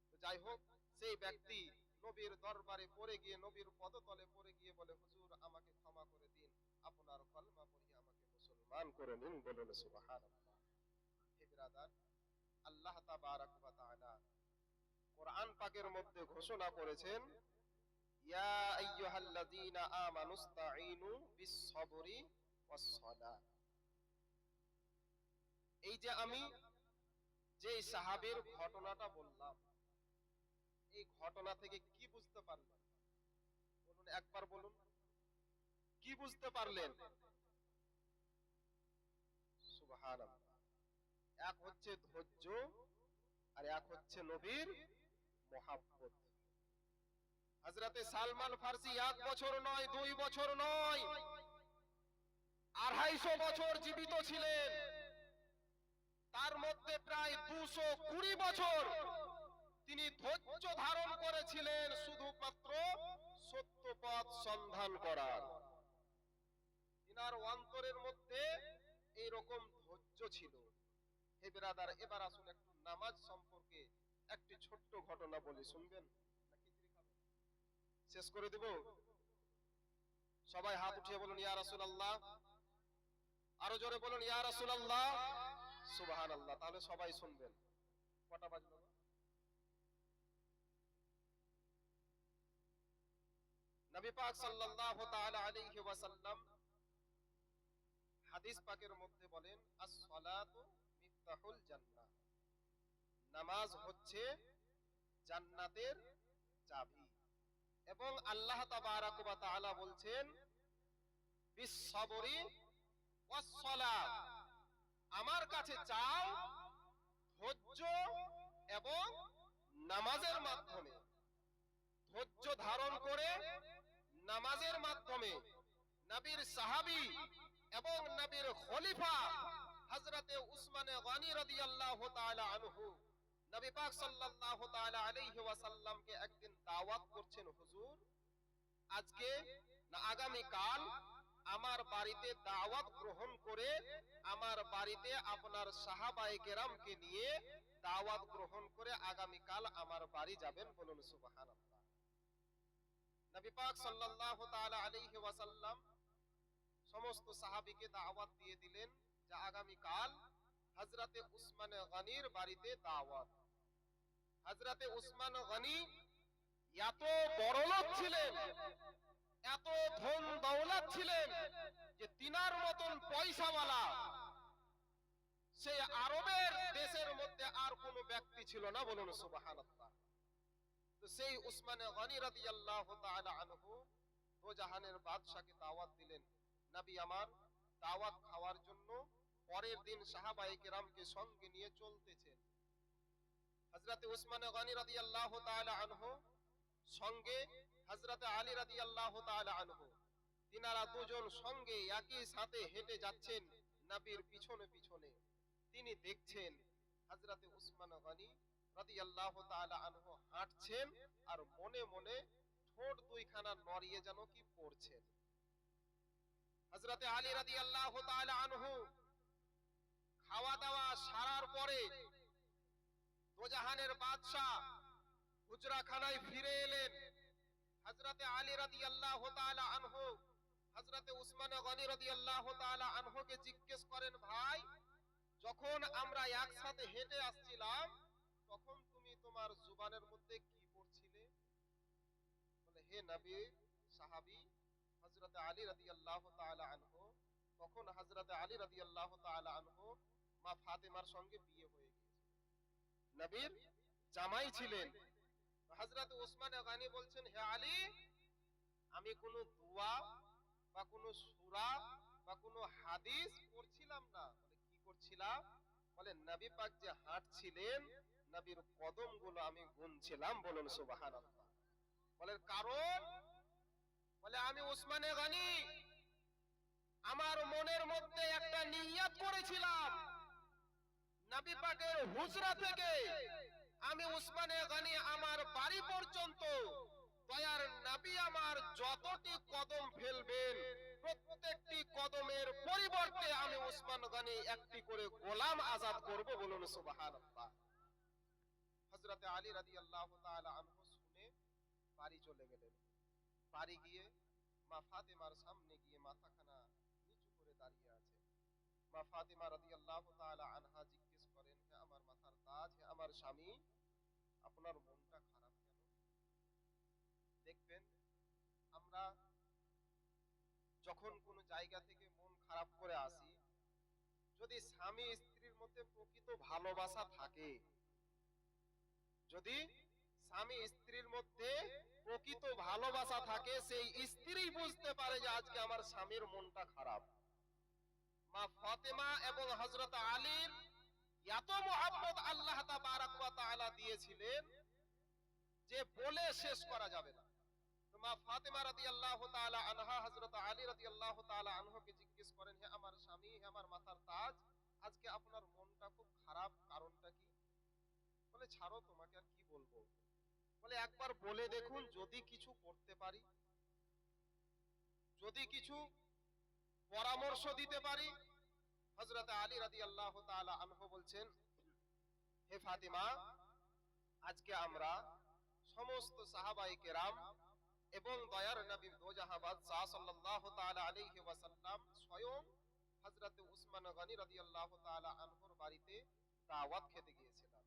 তো যাই হোক, সেই ব্যক্তি নবীর দরবারে পড়ে গিয়ে, নবীর পদতলে পড়ে গিয়ে বলে, হুজুর আমাকে ক্ষমা করে দিন, আপনার কলমা পড়িয়ে আমাকে মুসলমান করে নিন। বলুন সুবহানাল্লাহ। হে ব্রাদার, আল্লাহ তাবারাক ওয়া তাআলা কোরআন পাকের মধ্যে ঘোষণা করেছেন, ইয়া আইয়ুহাল্লাযীনা আমানুস্তাঈনু বিস-সাবরি ওয়াস-সালাহ। এই যে আমি যে সাহাবীর ঘটনাটা বললাম, এই ঘটনা থেকে কি বুঝতে পারলেন? বলুন, একবার বলুন, কি বুঝতে পারলেন? সুবহানাল্লাহ। এক হচ্ছে ধৈর্য, আর এক হচ্ছে নবীর মহব্বত। হযরতে সালমান ফার্সি 1 বছর নয়, 2 বছর নয়, 250 বছর জীবিত ছিলেন। তার মধ্যে প্রায় 220 বছর তিনি ধৈর্য ধারণ করেছিলেন শুধুমাত্র সত্য পথ সন্ধান করার। তিনার অন্তরের মধ্যে এইরকম ধৈর্য ছিল। হে ব্রাদার, এবার আসুন একটু নামাজ সম্পর্কে একটি ছোট্ট ঘটনা বলি, শুনবেন? শেষ করে দেব? সবাই হাত উঠিয়ে বলুন ইয়া রাসূলুল্লাহ। আরো জোরে বলুন ইয়া রাসূলুল্লাহ। সুবহানাল্লাহ। তাহলে সবাই শুনবেন। কটা বাজলো? নবী পাক সাল্লাল্লাহু তাআলা আলাইহি ওয়াসাল্লাম হাদিস পাকের মধ্যে বলেন, আস-সালাতু মিফতাহুল জান্নাহ। নামাজ হচ্ছে জান্নাতের চাবি। এবং আল্লাহ তাবারাক ওয়া তাআলা বলছেন, বিস-সাবরি ওয়াস-সালাহ, আমার কাছে চাও ধৈর্য এবং নামাজের মাধ্যমে। ধৈর্য ধারণ করে নামাজের মাধ্যমে, নবীর সাহাবী এবং নবীর খলিফা হযরতে উসমানে গনি রাদিয়াল্লাহু তাআলা আনহু নবী পাক সাল্লাল্লাহু তাআলা আলাইহি ওয়াসাল্লামকে একদিন দাওয়াত করছেন, হুজুর আজকে না আগামী কাল আমার বাড়িতে দাওয়াত গ্রহণ করে আমার বাড়িতে আপনার সাহাবায়ে কেরামকে নিয়ে দাওয়াত গ্রহণ করে আগামী কাল আমার বাড়ি যাবেন, বলুন সুবহানাল্লাহ। নবী পাক সাল্লাল্লাহু তাআলা আলাইহি ওয়াসাল্লাম সমস্ত সাহাবীকে দাওয়াত দিয়ে দিলেন যে আগামী কাল হযরতে উসমান গনির বাড়িতে দাওয়াত। হযরতে উসমান গনি এত বড়লোক ছিলেন, এত ধন দৌলত ছিলেন যে তিনার মতন পয়সাওয়ালা সেই আরবের দেশের মধ্যে আর কোন ব্যক্তি ছিল না, বলুন সুবহানাল্লাহ। তো সেই উসমান গনি রাদিয়াল্লাহু তাআলা আনহু দো জাহানের বাদশাকে দাওয়াত দিলেন। নবী আমার দাওয়াত খাওয়ার জন্য পরের দিন সাহাবায়ে কেরামকে সঙ্গে নিয়ে চলতেছেন। হযরতে উসমান গনি রাদিয়াল্লাহু তাআলা আনহু সঙ্গে হযরতে আলী রাদিয়াল্লাহু তাআলা আনহু, তিনারা দুজন সঙ্গে একই সাথে হেঁটে যাচ্ছেন নবীর পিছনে পিছনে। তিনি দেখছেন হযরতে উসমান গনি রাদিয়াল্লাহু তাআলা আনহু হাঁটছেন আর মনে মনে ঠোঁট দুইখানা নড়িয়ে যেন কি পড়ছেন। হযরতে আলী রাদিয়াল্লাহু তাআলা আনহু খাওয়া দাওয়া সারার পরে দোজাহানের বাদশা হুজরাখানায় ফিরে এলেন। হযরতে আলী রাদিয়াল্লাহু তাআলা আনহু হযরতে উসমান গনি রাদিয়াল্লাহু তাআলা আনহুকে জিজ্ঞেস করেন, ভাই যখন আমরা একসাথে হেঁটে আসছিলাম তখন তুমি তোমার জুবানের মধ্যে কি পড়ছিলে? বলে, হে নবী সাহাবী হযরতে আলী রাদিয়াল্লাহু তাআলা আনহু, তখন হযরতে আলী রাদিয়াল্লাহু তাআলা আনহু মা ফাতেমার সঙ্গে বিয়ে হয়ে গিয়েছিল, নবীর জামাই ছিলেন। হযরত উসমান গনি বলছেন, হে আলী আমি কোন দোয়া বা কোন সূরা বা কোন হাদিস পড়ছিলাম না। বলে, কি করছিলাম? বলে, নবী পাক যে হাঁটছিলেন নবীর কদমগুলো আমি গুনছিলাম, বলুন সুবহানাল্লাহ। বলে, কারণ? বলে, আমি উসমান গনি আমার মনের মধ্যে একটা নিয়ত করেছিলাম নবী পাকের হুজরা থেকে আমি উসমান গনি আমার বাড়ি পর্যন্ত দয়ার নবী আমার যতটি কদম ফেলবেন প্রত্যেকটি কদমের পরিবর্তে আমি উসমান গনি একটি করে গোলাম আজাদ করব, বলুন সুবহানাল্লাহ। হযরতে আলী রাদিয়াল্লাহু তাআলা আনহু শুনে বাড়ি চলে গেলেন। বাড়ি গিয়ে মা ফাতেমার সামনে গিয়ে মাথাখানা নিচু করে দাঁড়িয়ে আছে। মা ফাতেমা রাদিয়াল্লাহু তাআলা আনহা জিজ্ঞেস করেন, হে আমার মাথার তাজ, হে আমার স্বামী, আপনার মনটা খারাপ কেন? দেখবেন আমরা যখন কোন জায়গা থেকে মন খারাপ করে আসি, যদি স্বামী স্ত্রীর মধ্যে প্রকৃত ভালোবাসা থাকে, যদি স্বামী স্ত্রীর মধ্যে প্রকৃত ভালোবাসা থাকে, সেই স্ত্রী বুঝতে পারে যে আজকে আমার স্বামীর মনটা খারাপ। মা ফাতেমা এবং হযরত আলীর এত মুহাব্বত আল্লাহ তাবারক ওয়া তাআলা দিয়েছিলেন যে বলে শেষ করা যাবে না। তো মা ফাতেমা রাদিয়াল্লাহু তাআলা আনহা হযরত আলী রাদিয়াল্লাহু তাআলা আনহুকে জিজ্ঞেস করেন, হে আমার স্বামী, হে আমার মাথার তাজ, আজকে আপনার মনটা খুব খারাপ, কারণটা কি? বলে, ছাড়ো, তোমাকে আর কি বলবো। বলে, একবার বলে দেখুন, যদি কিছু করতে পারি, যদি কিছু পরামর্শ দিতে পারি। হযরত আলী রাদিয়াল্লাহু তাআলা আনহু বলছেন, হে ফাতিমা, আজকে আমরা সমস্ত সাহাবায়ে কেরাম এবং দয়ার নবী দোজাহান বাদশাহ সাল্লাল্লাহু তাআলা আলাইহি ওয়াসাল্লাম স্বয়ং হযরত উসমান গনি রাদিয়াল্লাহু তাআলা আনহুর বাড়িতে দাওয়াত খেতে গিয়েছিলাম।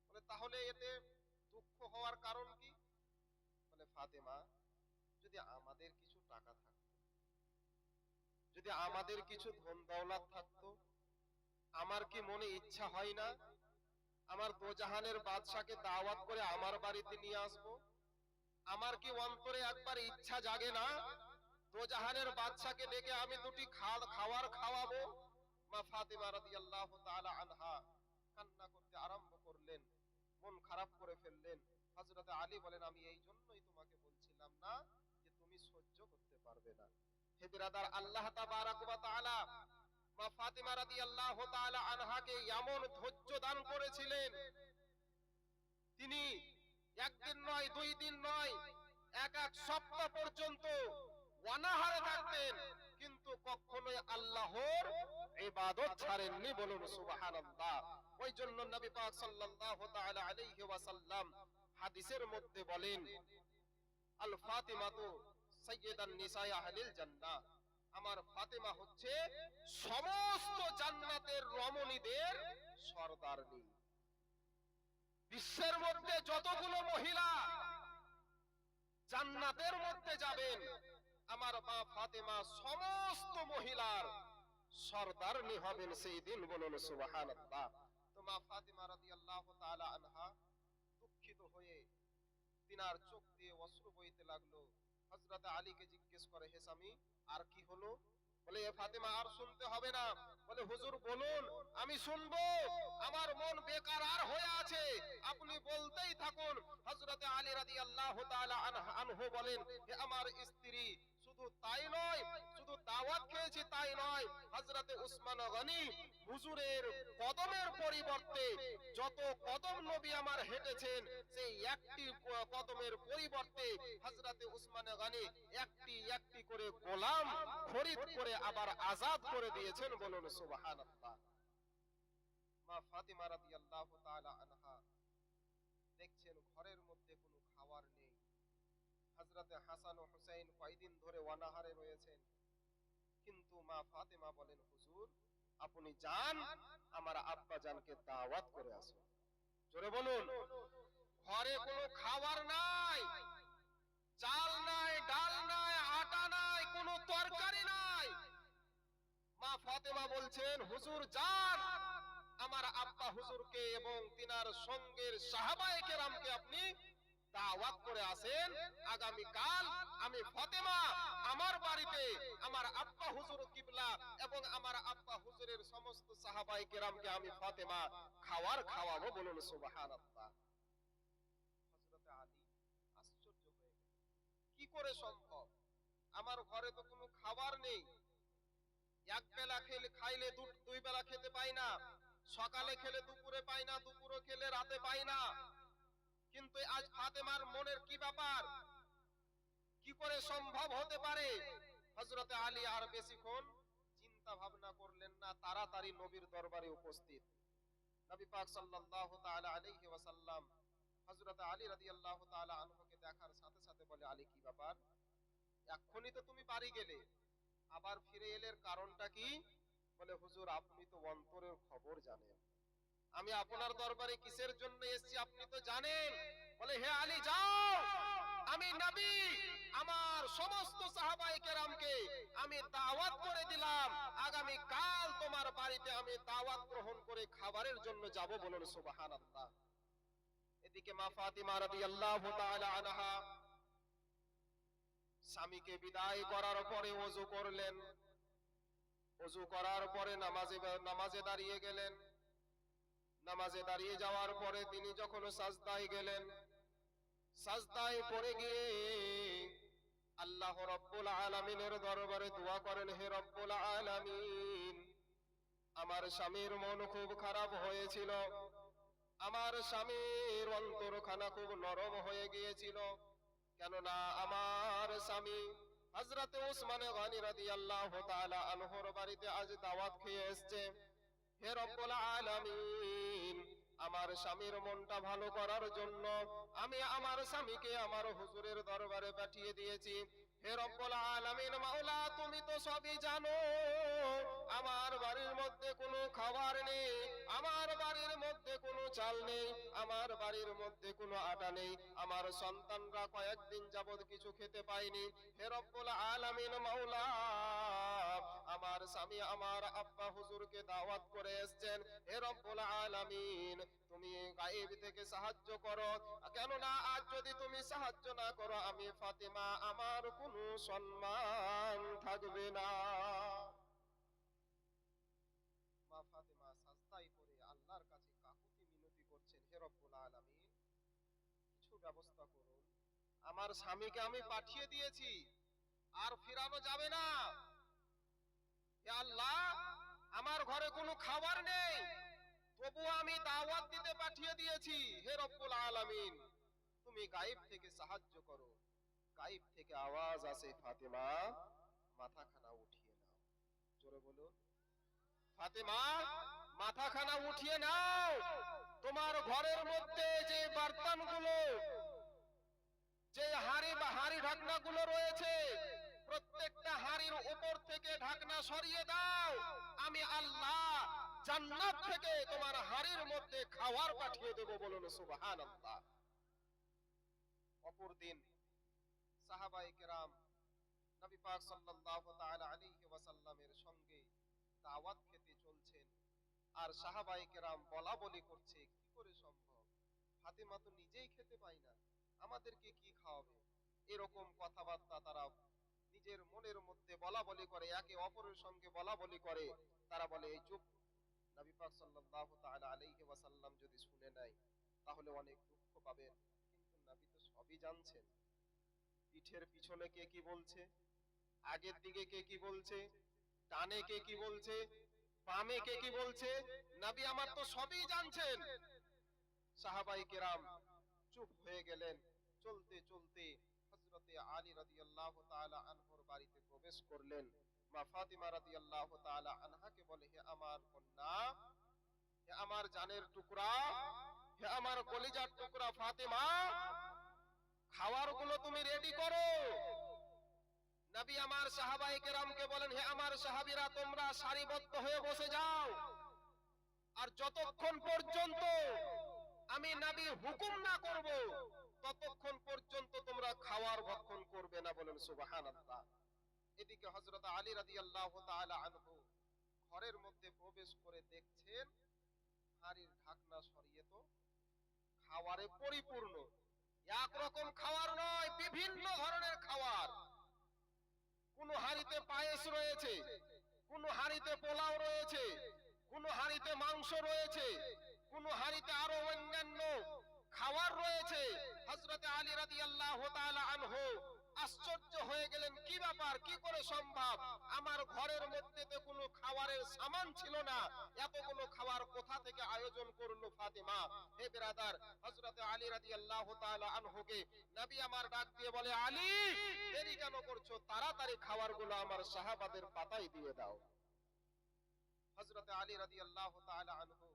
বলে, তাহলে এতে দুঃখ হওয়ার কারণ কি? বলে, ফাতেমা, যদি আমাদের কিছু টাকা থাকতো, যদি আমাদের কিছু ধন দৌলত থাকতো, আমার কি মনে ইচ্ছা হয় না আমার দোজাহানের বাদশাকে দাওয়াত করে আমার বাড়িতে নিয়ে আসবো? আমার কি অন্তরে একবার ইচ্ছা জাগে না দোজাহানের বাদশাকে ডেকে আমি দুটি খাবার খাওয়াবো? মা ফাতিমা রাদিয়াল্লাহু তাআলা আনহা কান্না করতে আরম্ভ করলেন, মন খারাপ করে ফেললেন। হযরত আলী বলেন, আমি এই জন্যই তোমাকে বলছিলাম না যে তুমি সহ্য করতে পারবে না। হে বিরাদার, আল্লাহ তাবারাক ওয়া তাআলা মা ফাতিমা রাদিয়াল্লাহু তাআলা আনহাকে এমন ধৈর্য দান করেছিলেন, তিনি একদিন নয়, 2 দিন নয়, এক সপ্তাহ পর্যন্ত অনাহারে থাকতেন, কিন্তু কখনোই আল্লাহর ইবাদত ছাড়েননি। বলুন সুবহানাল্লাহ। ওই জন্য নবী পাক সাল্লাল্লাহু তাআলা আলাইহি ওয়াসাল্লাম হাদিসের মধ্যে বলেন, আল ফাতিমাতু সাইয়্যিদান নিসাই আহলিল জান্নাহ, আমার ফাতিমা হচ্ছে সমস্ত জান্নাতের রমণীদের সরদারনি। বিশ্বের মধ্যে যতগুলো মহিলা জান্নাতের মধ্যে যাবেন, আমার মা ফাতেমা সমস্ত মহিলার সরদারনি হবেন সেই দিন। বলুন সুবহানাল্লাহ। তো মা ফাতেমা রাদিয়াল্লাহু তাআলা আনহা দুঃখিত হয়ে তিনার চোখ দিয়ে অশ্রু বইতে লাগলো। হযরত আলীকে জিজ্ঞেস করে, হে স্বামী, আর কি হলো? বলে, এ ফাতেমা, আর শুনতে হবে না। বলে, হুজুর বলুন, আমি শুনবো, আমার মন বেকরার হয়ে আছে, আপনি বলতেই থাকুন। হযরত আলী রাদিয়াল্লাহু তাআলা আনহু বলেন, হে আমার স্ত্রী, শুধু তাই নয়, শুধু দাওয়াত খেয়েছি তাই নয়, হযরত উসমান গনি হুজুরের কদমের পরিবর্তে যত কদম নবী আমার হেঁটেছেন, সেই একটি কদমের পরিবর্তে হযরত উসমান গনি একটি একটি করে গোলাম খরিদ করে আবার আজাদ করে দিয়েছেন। বলুন সুবহানাল্লাহ। মা ফাতিমা রাদিয়াল্লাহু তাআলা আনহা দেখছেন ঘরের মধ্যে কোনো খাবার নেই। হযরত হাসান ও হুসাইন কয়েকদিন ধরে অনাহারে রয়েছেন, কিন্তু মা ফাতিমা বলেন, হুজুর আপনি যান, আমার আব্বা জানকে দাওয়াত করে আসুন। জোরে বলুন। ঘরে কোনো খাবার নাই, চাল নাই, ডাল নাই, আটা নাই, কোনো তরকারি নাই। মা ফাতেমা বলছেন, হুজুর যান, আমার আব্বা হুজুরকে এবং তিনার সঙ্গের সাহাবায়ে কেরামকে আপনি দাওয়াত করে আসেন। আগামী কাল আমি ফাতেমা আমার বাড়িতে আমার আব্বা হুজুর কিবলা এবং আমার আব্বা হুজুরের সমস্ত সাহাবায়ে কেরামকে আমি ফাতেমা খাওয়াবো। বলুন সুবহানাল্লাহ। হযরত আলী আশ্চর্য হয়ে গেলেন, কি করে সম্ভব? আমার ঘরে তো কোনো খাবার নেই, এক বেলা খাইলে দুই বেলা খেতে পাই না, সকালে খেলে দুপুরে পাই না, দুপুরে খেলে রাতে পাই না, কিন্তু আজ ফাতেমার মনের কি ব্যাপার, কি করে সম্ভব হতে পারে? হযরত আলী আর বেশিক্ষণ চিন্তা ভাবনা করলেন না, তাড়াতাড়ি নবীর দরবারে উপস্থিত। নবী পাক সাল্লাল্লাহু তাআলা আলাইহি ওয়াসাল্লাম হযরত আলী রাদিয়াল্লাহু তাআলা আনহুকে দেখার সাথে সাথে বলে, আলী কি ব্যাপার? এক্ষুনি তো তুমি বাড়ি গেলে, আবার ফিরে এলে, কারণটা কি? বলে, হুজুর আপনি তো অন্তরের খবর জানেন, আমি আপনার দরবারে কিসের জন্য এসেছি আপনি তো জানেন। বলে, হে আলী যাও, আমি নবী আমার সমস্ত সাহাবায়ে কেরামকে আমি দাওয়াত করে দিলাম, আগামী কাল তোমার বাড়িতে আমি দাওয়াত গ্রহণ করে খাবারের জন্য যাব। বলুন সুবহানাল্লাহ। এদিকে মা ফাতিমা রাদিয়াল্লাহু তাআলা আনহা স্বামীকে বিদায় করার পরে ওযু করলেন, ওযু করার পরে নামাজে দাঁড়িয়ে গেলেন। নামাজে দাঁড়িয়ে যাওয়ার পরে তিনি যখন সাজদায় গেলেন, সাজদায় পড়ে গিয়ে আল্লাহ রাব্বুল আলামিনের দরবারে দোয়া করেন, হে রব্বুল আলামিন, আমার স্বামীর মন খুব খারাপ হয়েছিল, আমার স্বামীর অন্তরখানা খুব নরম হয়ে গিয়েছিল, কেননা আমার স্বামী হযরত উসমান গনি রাদিয়াল্লাহু তাআলা আনহুর বাড়িতে আজ দাওয়াত খেয়ে এসেছে। হে রব্বুল আলামিন, আমার স্বামীর মনটা ভালো করার জন্য আমি আমার স্বামীকে আমার হুজুরের দরবারে পাঠিয়ে দিয়েছি। হে রব্বুল আলামিন, মাওলা তুমি তো সবই জানো, আমার বাড়ির মধ্যে কোনো খাবার নেই, আমার বাড়ির মধ্যে কোনো চাল নেই, আমার বাড়ির মধ্যে কোনো আটা নেই, আমার সন্তানরা কয়েকদিন যাবত কিছু খেতে পায়নি। হে রব্বুল আলামিন, মাওলা আমার স্বামী আমার আব্বা হুজুরকে দাওয়াত করে এসেছেন, হে রব্বুল আলামিন তুমি গায়েব থেকে সাহায্য করো, কেননা আজ যদি তুমি সাহায্য না করো আমি ফাতেমা আমার কোনো সম্মান থাকবে না। মা ফাতেমা সাজদায় পড়ে আল্লাহর কাছে কাকুতি মিনতি করছেন, হে রব্বুল আলামিন কিছু ব্যবস্থা করুন, আমার স্বামীকে আমি পাঠিয়ে দিয়েছি, আর ফিরানো যাবে না। হে আল্লাহ, আমার ঘরে কোনো খাবার নেই, তবু আমি দাওয়াত দিতে পাঠিয়ে দিয়েছি। হে রব্বুল আলামিন, তুমি গায়েব থেকে সাহায্য করো। গায়েব থেকে আওয়াজ আসে, ফাতেমা মাথাখানা উঠিয়ে নাও। জোরে বলুন, ফাতেমা মাথাখানা উঠিয়ে নাও। তোমার ঘরের মধ্যে যে বর্তনগুলো, যে হাঁড়ি বা হাঁড়ি ঢাকনাগুলো রয়েছে, প্রত্যেকটা হাঁড়ির উপর থেকে ঢাকনা সরিয়ে দাও। আমি আল্লাহ জান্নাত থেকে তোমার হাঁড়ির মধ্যে খাবার পাঠিয়ে দেব। বলুন সুবহানাল্লাহ। অপর দিন সাহাবায়ে কেরাম নবী পাক সাল্লাল্লাহু তাআলা আলাইহি ওয়াসাল্লামের সঙ্গে দাওয়াত খেতে চলছেন, আর সাহাবায়ে কেরাম বলা বলি করছে, কি করে সম্ভব, ফাতেমা তো নিজেই খেতে পায় না, আমাদেরকে কি খাওয়াবে? এরকম কথাবার্তা তারা নিজের মনের মধ্যে বলা বলি করে, একে অপরের সঙ্গে বলা বলি করে। তারা বলে, এই চুপ। নবী পাক সাল্লাল্লাহু তাআলা আলাইহি ওয়াসাল্লাম যদি শুনে নেয় তাহলে অনেক দুঃখ পাবেন। কিন্তু নবী তো সবই জানছেন, পিঠের পিছনে কে কি বলছে, আগের দিকে কে কি বলছে, ডানে কে কি বলছে, বামে কে কি বলছে, নবী আমার তো সবই জানছেন। সাহাবায়ে কেরাম চুপ হয়ে গেলেন। চলতে চলতে হযরতে আলী রাদিয়াল্লাহু তাআলা আনহুর বাড়িতে প্রবেশ করলেন। মা ফাতিমা রাদিয়াল্লাহু তাআলা আনহাকে বলে, হে আমার কন্যা, হে আমার জানের টুকরা, হে আমার কলিজার টুকরা ফাতিমা, খাবারগুলো তুমি রেডি করো। নবী আমার সাহাবায়ে কেরামকে বলেন, হে আমার সাহাবীরা, তোমরা সারিবদ্ধ হয়ে বসে যাও, আর যতক্ষণ পর্যন্ত আমি নবী হুকুম না করব ততক্ষণ পর্যন্ত তোমরা খাওয়ার ভক্ষণ করবে না। বলেন সুবহানাল্লাহ। এদিকে হযরত আলী রাদিয়াল্লাহু তাআলা আনহু ঘরের মধ্যে প্রবেশ করে দেখছেন হাড়ির ঢাকনা সরিয়ে তো খাবারে পরিপূর্ণ। একরকম খাবার নয়, বিভিন্ন ধরনের খাবার। কোন হাড়িতে পায়েস রয়েছে, কোন হাড়িতে পোলাও রয়েছে, কোন হাড়িতে মাংস রয়েছে, কোন হাড়িতে আরো অন্যান্য খাবার রয়েছে। হযরতে আলী রাদিয়াল্লাহু তাআলা আনহু আশ্চর্য হয়ে গেলেন, কি ব্যাপার, কি করে সম্ভব? আমার ঘরের মধ্যে তো কোনো খাবারের সামান ছিল না, এতগুলো খাবার কোথা থেকে আয়োজন করলো ফাতেমা? হে ব্রাদার, হযরতে আলী রাদিয়াল্লাহু তাআলা আনহুকে নবী আমার ডাক দিয়ে বলে, আলী, দেরি কেন করছো? তাড়াতাড়ি খাবারগুলো আমার সাহাবাদের পাতায় দিয়ে দাও। হযরতে আলী রাদিয়াল্লাহু তাআলা আনহু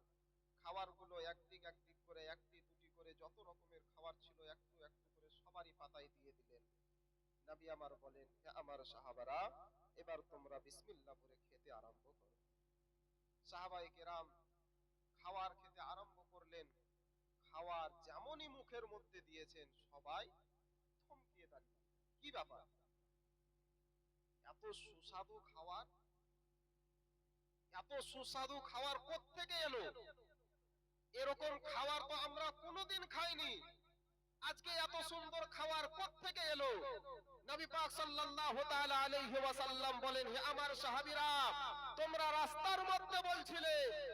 খাবারগুলো একদিক একদিক করে, একটি দুটি করে, যত রকমের খাবার ছিল একটু একটু করে সবারই পাতায় দিয়ে দিলেন। নবী আমার বলেন, হে আমার সাহাবারা, এবার তোমরা বিসমিল্লাহ বলে খেতে আরম্ভ করো। সাহাবায়ে কেরাম খাবার খেতে আরম্ভ করলেন। খাবার যেমনই মুখের মধ্যে দিয়েছেন সবাই থমকিয়ে দাঁড়িয়ে, কি ব্যাপার, এত সুস্বাদু খাবার, এত সুস্বাদু খাবার কোত্থেকে এলো? এরকম খাবার তো আমরা কোনোদিন খাইনি, আজকে এত সুন্দর খাবার কোত্থেকে এলো? নবী পাক সাল্লাল্লাহু তাআলা আলাইহি ওয়াসাল্লাম বলেন, হে আমার সাহাবীরা, তোমরা রাস্তার মধ্যে বলছিলে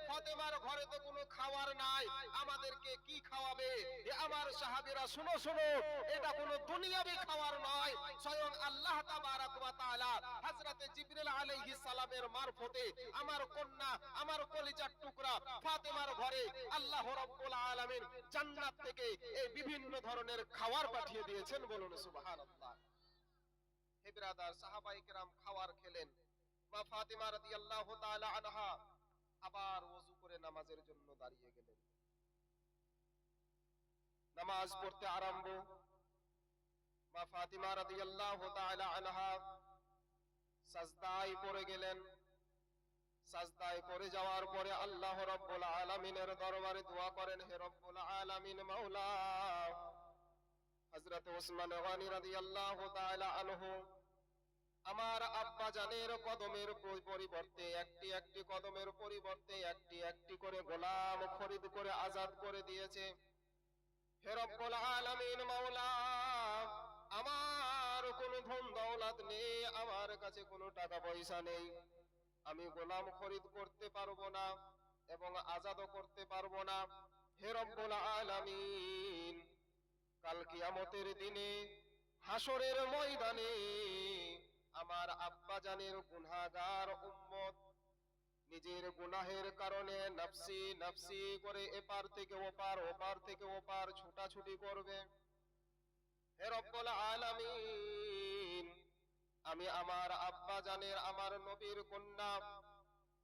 ফাতেমার ঘরে তো কোনো খাবার নাই, আমাদেরকে কি খাওয়াবে? হে আমার সাহাবীরা, শুনো শুনো, এটা কোনো দুনিয়াবি খাবার নয়, স্বয়ং আল্লাহ তাবারক ওয়া তাআলা হযরতে জিবরিল আলাইহিস সালামের মারফতে আমার কন্যা, আমার কলিজার টুকরা ফাতেমার ঘরে আল্লাহ রাব্বুল আলামিন জান্নাত থেকে এই বিভিন্ন ধরনের খাবার পাঠিয়ে দিয়েছেন। বলুন সুবহানাল্লাহ। হে ব্রাদার, সাহাবায়ে কেরাম খাবার খেলেন। মা ফাতিমা রাদিয়াল্লাহু তাআলা আনহা আবার ওযু করে নামাজের জন্য দাঁড়িয়ে গেলেন। নামাজ পড়তে আরম্ভ। মা ফাতিমা রাদিয়াল্লাহু তাআলা আনহা সাজদায় পড়ে গেলেন। সাজদায় পড়ে যাওয়ার পরে আল্লাহ রাব্বুল আলামিনের দরবারে দোয়া করেন, হে রব্বুল আলামিন মাওলা, হযরত ওসমান গনি রাদিয়াল্লাহু তাআলা আনহু আমার আব্বা জানের কদমের পরিবর্তে একটি একটি কদমের পরিবর্তে একটি একটি করে গোলাম খরিদ করে আজাদ করে দিয়েছে। হে রব্বুল আলামিন মাওলা, আমার কোনো ধন দৌলত নেই, আমার কাছে কোনো টাকা পয়সা নেই, আমি গোলাম খরিদ করতে পারবো না এবং আজাদও করতে পারবো না। হে রব্বুল আলামিন, কাল কিয়ামতের দিনে হাসরের ময়দানে আমার আব্বা জানের গুনাহগার উম্মত নিজের গুনাহের কারণে নফসি নফসি করে এপার থেকে ওপার ওপার থেকে ওপার ছুটাছুটি করবে। হে রব্বুল আলামিন, আমি আমার আব্বা জানের আমার নবীর কন্যা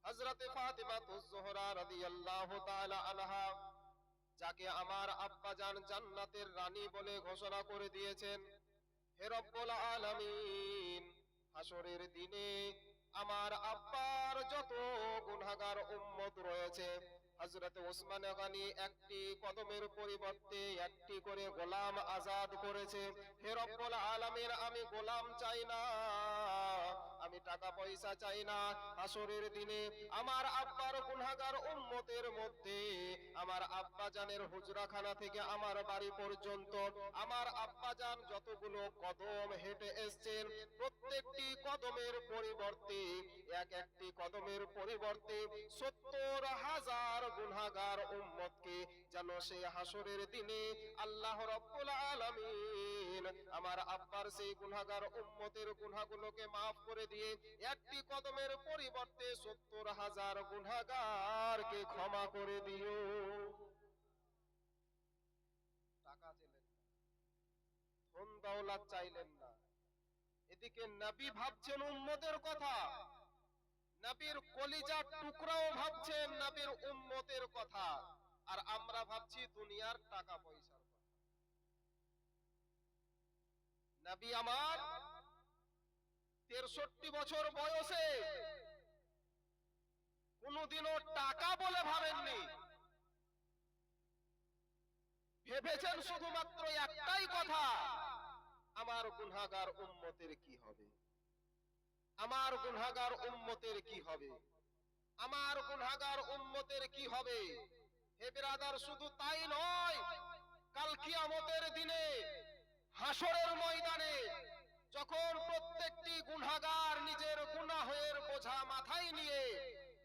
হযরতে ফাতিমাতুজ জোহরা রাদিয়াল্লাহু তাআলা আনহা, যাকে আমার আব্বা জান জান্নাতের রানী বলে ঘোষণা করে দিয়েছেন, হে রব্বুল আলামিন, হাসরের দিনে আমার আব্বার যত গুনাহগার উম্মত রয়েছে, হযরত ওসমান গনি একটি কদমের পরিবর্তে একটি করে গোলাম আজাদ করেছে। হে রব্বুল আলামিন, আমি গোলাম চাই না, আমি টাকা পয়সা চাই না। হাসরের দিনে আমার আব্বার গুনাহগার উম্মতের মধ্যে আমার আব্বা জানের হুজরাখানা থেকে আমার বাড়ি পর্যন্ত আমার আব্বা জান যতগুলো কদম হেঁটে এসেছেন, প্রত্যেকটি কদমের পরিবর্তে একটি কদমের পরিবর্তে ৭০,০০০ গুনাহগার উম্মতকে যেন সেই হাসরের দিনে আল্লাহ রাব্বুল আলামিন আমার আব্বার সেই গুনাহগার উম্মতের গুনাহগুলোকে maaf করে দিয়ে একটি কদমের পরিবর্তে ৭০,০০০ গুনাহগারকে ক্ষমা করে দিও। টাকা চাইলেন না, ধন দৌলত চাইলেন না, এদিকে নবী ভাবছেন উম্মতের কথা, নবীর কলিজার টুকরাও ভাবছেন নবীর উম্মতের কথা, আর আমরা ভাবছি দুনিয়ার টাকা পয়সার কথা। নবী আমার ৬৩ বছর বয়সে কোনদিনও টাকা বলে ভাবেননি, ভেবেছেন শুধুমাত্র একটাই কথা, আমার গুনাহগার উম্মতের কি হবে, আমার গুনাহগার উম্মতের কি হবে, আমার গুনাহগার উম্মতের কি হবে। হে বিরাদার, শুধু তাই নয়, কাল কিয়ামতের দিনে হাসরের ময়দানে যখন প্রত্যেকটি গুনাহগার নিজের গুনাহের বোঝা মাথায় নিয়ে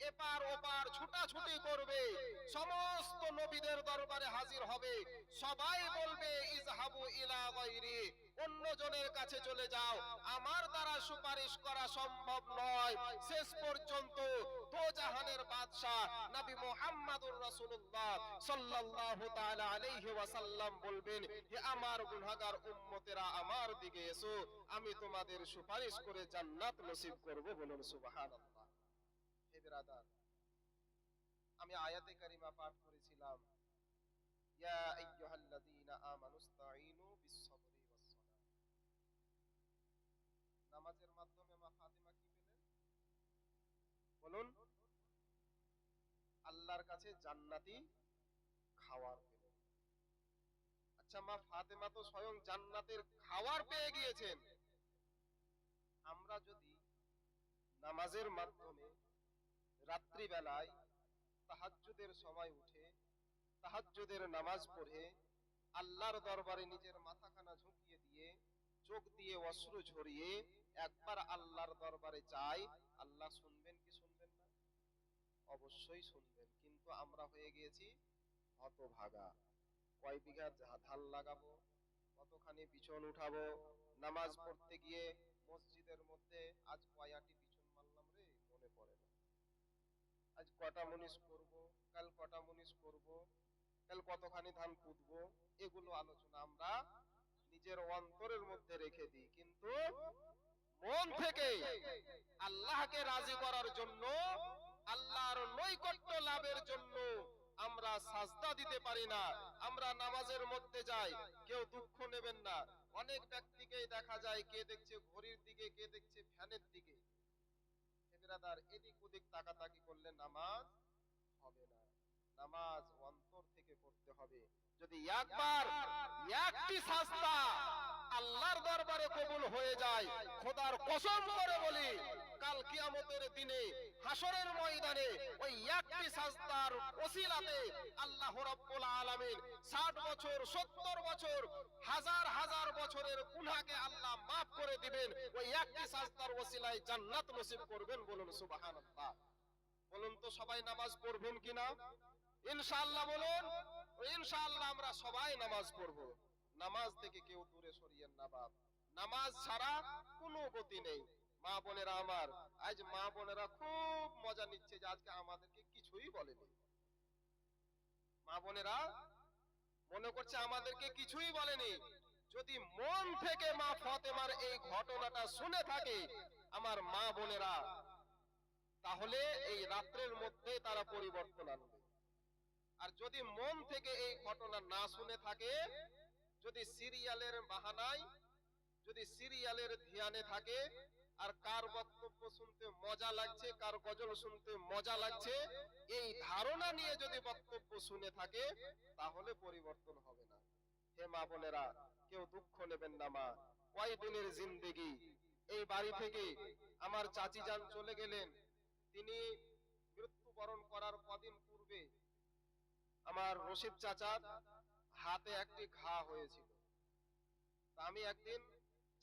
এপার ওপার ছুটাছুটি করবে, সমস্ত নবীদের দরবারে হাজির হবে, সবাই বলবে ইজহাবু ইলা গায়রি, অন্যজনের কাছে চলে যাও, আমার দ্বারা সুপারিশ করা সম্ভব নয়। শেষ পর্যন্ত দোজাহানের বাদশা নবী মুহাম্মদুর রাসূলুল্লাহ সাল্লাল্লাহু তাআলা আলাইহি ওয়াসাল্লাম বলবেন, হে আমার গুনাহগার উম্মতেরা, আমার দিকে এসো, আমি তোমাদের সুপারিশ করে জান্নাত নসিব করব। বলুন সুবহানাল্লাহ। হে বিরাদার, আমি আয়াতে কারিমা পাঠ করেছিলাম, ইয়া আইয়ুহাল্লাযীনা আমানুস্তাঈনু বিস-সাবরি ওয়াস-সালাহ। নামাজের মাধ্যমে মা ফাতিমা কি পেলেন বলুন? আল্লাহর কাছে জান্নাতি খাবার পেলেন। আচ্ছা, মা ফাতিমা তো স্বয়ং জান্নাতের খাবার পেয়ে গিয়েছেন, আমরা যদি নামাজের মাধ্যমে রাত্রি বেলায় তাহাজ্জুদের সময় উঠে তাহাজ্জুদের নামাজ পড়ে আল্লাহর দরবারে নিজের মাথাখানা ঝুঁকিয়ে দিয়ে চোখ দিয়ে অশ্রু ঝরিয়ে একবার আল্লাহর দরবারে চাই, আল্লাহ শুনবেন কি শুনবেন না? অবশ্যই শুনবেন। কিন্তু আমরা হয়ে গিয়েছি হতভাগা। কয় বিঘা ধান লাগাবো, কতখানি বিছন উঠাবো, নামাজ পড়তে গিয়ে মসজিদের মধ্যে আজ কয়াটি বিছন মারলাম রে, মনে পড়ে না, আজ কটা মুনিশ করব, কাল কটা মুনিশ করব, কাল কতখানি ধান পুঁতবো, এগুলো আলোচনা আমরা নিজের অন্তরের মধ্যে রেখে দিই, কিন্তু মন থেকে আল্লাহকে রাজি করার জন্য, আল্লাহর নৈকট্য লাভের জন্য আমরা সাজদা দিতে পারি না। আমরা নামাজের মধ্যে যাই, কেউ দুঃখ নেবেন না, অনেক ব্যক্তিকেই দেখা যায় কে দেখছে ঘড়ির দিকে, কে দেখছে ফ্যানের দিকে। বিরাদার, এদিক ওদিক তাকাতাকি করলে নামাজ হবে না, নামাজ অন্তর থেকে পড়তে হবে। যদি একবার একটি সাজদা আল্লাহর দরবারে কবুল হয়ে যায়, খোদার কসম করে বলি, কাল কিয়ামতের দিনে হাসরের ময়দানে ওই একটি সাজদার ওসিলাতে আল্লাহ রাব্বুল আলামিন ৬০ বছর ৭০ বছর হাজার হাজার বছরের গুনাহকে আল্লাহ maaf করে দিবেন, ওই একটি সাজদার ওসিলায় জান্নাত নসিব করবেন। বলুন সুবহানাল্লাহ। বলুন তো সবাই নামাজ পড়বেন কিনা? ইনশাআল্লাহ বলুন। ইনশাআল্লাহ আমরা সবাই নামাজ পড়ব। নামাজ থেকে কেউ দূরে সরিয়েন না বাপ, নামাজ ছাড়া কোনো গতি নেই। মা বোনেরা আমার, আজ মা বোনেরা খুব মজা নিচ্ছে যে আজকে আমাদেরকে কিছুই বলেনি। মা বোনেরা মনে করছে আমাদেরকে কিছুই বলেনি। যদি মন থেকে মা ফাতেমার এই ঘটনাটা শুনে থাকে আমার মা বোনেরা, তাহলে এই রাত্রের মধ্যে তারা পরিবর্তন আনবে। আর যদি মন থেকে এই ঘটনা না শুনে থাকে, যদি সিরিয়ালের বাহানায়, যদি সিরিয়ালের ধ্যানে থাকে, আর কার বক্তব্য শুনতে মজা লাগছে, কার গজল শুনতে মজা লাগছে, এই ধারণা নিয়ে যদি বক্তব্য শুনে থাকে, তাহলে পরিবর্তন হবে না। হে মা বোনেরা, কেউ দুঃখ নেবেন না। মা কয় দিনের জিন্দেগি। এই বাড়ি থেকে আমার চাচি যান চলে গেলেন, তিনি মৃত্যুবরণ করার কদিন পূর্বে আমার রশিদ চাচার হাতে একটি ঘা হয়েছিল। তা আমি একদিন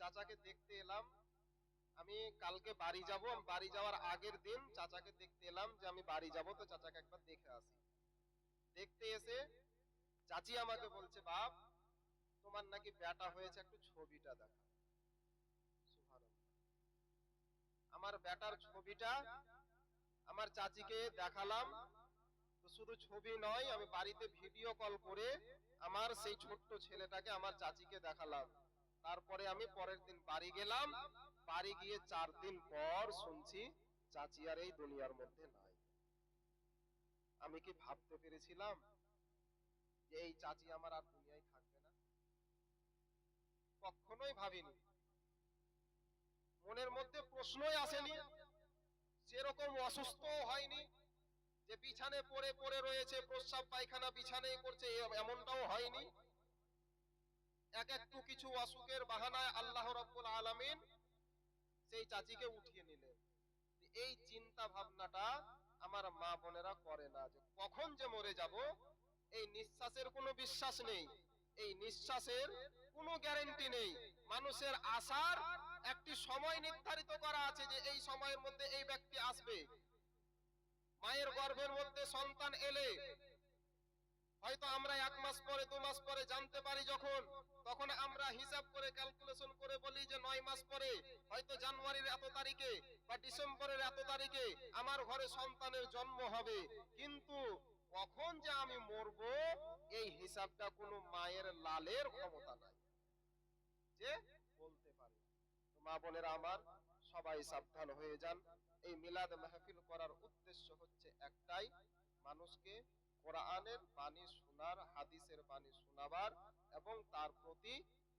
চাচাকে দেখতে এলাম। আমি কালকে বাড়ি যাব, বাড়ি যাওয়ার আগের দিন চাচাকে দেখতে এলাম যে আমি বাড়ি যাব, তো চাচাকে একবার দেখে আসি। দেখতে এসে চাচি আমাকে বলছে, বাপ তোমার নাকি বেটা হয়েছে, একটু ছবিটা দেখা। সুবহানাল্লাহ। আমার বেটার ছবিটা আমার চাচিকে দেখালাম। তো শুধু ছবি নয়, আমি বাড়িতে ভিডিও কল করে আমার সেই ছোট্ট ছেলেটাকে আমার চাচিকে দেখালাম। তারপরে আমি পরের দিন বাড়ি গেলাম। বাড়ি গিয়ে 4 দিন পর শুনছি চাচি আর এই দুনিয়ার মধ্যে নাই। আমি কি ভাবতে পেরেছিলাম যে এই চাচি আমার আর দুনিয়ায় থাকবে না? কখনোই ভাবিনি, মনের মধ্যে প্রশ্নই আসেনি। সেরকম অসুস্থও হয়নি যে বিছানে পড়ে পড়ে রয়েছে, প্রস্রাব পায়খানা বিছানায় করছে, এমনটাও হয়নি। এক একটু কিছু অসুখের বাহানায় আল্লাহ রাব্বুল আলামিন সেই চাচিকে উঠিয়ে নিলেন। এই চিন্তা ভাবনাটা আমার মা বোনেরা করে না, যে কখন যে মরে যাব। এই নিঃশ্বাসের কোনো বিশ্বাস নেই, এই নিঃশ্বাসের কোনো গ্যারান্টি নেই। মানুষের আসার একটি সময় নির্ধারিত করা আছে যে এই সময়ের মধ্যে এই ব্যক্তি আসবে। মায়ের গর্ভের মধ্যে সন্তান এলে হয়তো আমরা 1 মাস পরে 2 মাস পরে জানতে পারি, যখন তখন আমরা হিসাব করে ক্যালকুলেশন করে বলি যে 9 মাস পরে, হয়তো জানুয়ারির এত তারিখে বা ডিসেম্বরের এত তারিখে আমার ঘরে সন্তানের জন্ম হবে। কিন্তু কখন যে আমি মরব, এই হিসাবটা কোনো মায়ের লালের ক্ষমতা নাই যে বলতে পারে। তো মা বোনেরা আমার, সবাই সাবধান হয়ে যান। এই মিলাদ মাহফিল করার উদ্দেশ্য হচ্ছে একটাই, মানুষকে কোরআনের বাণী শোনার, হাদিসের বাণী শোনাবার এবং তার প্রতি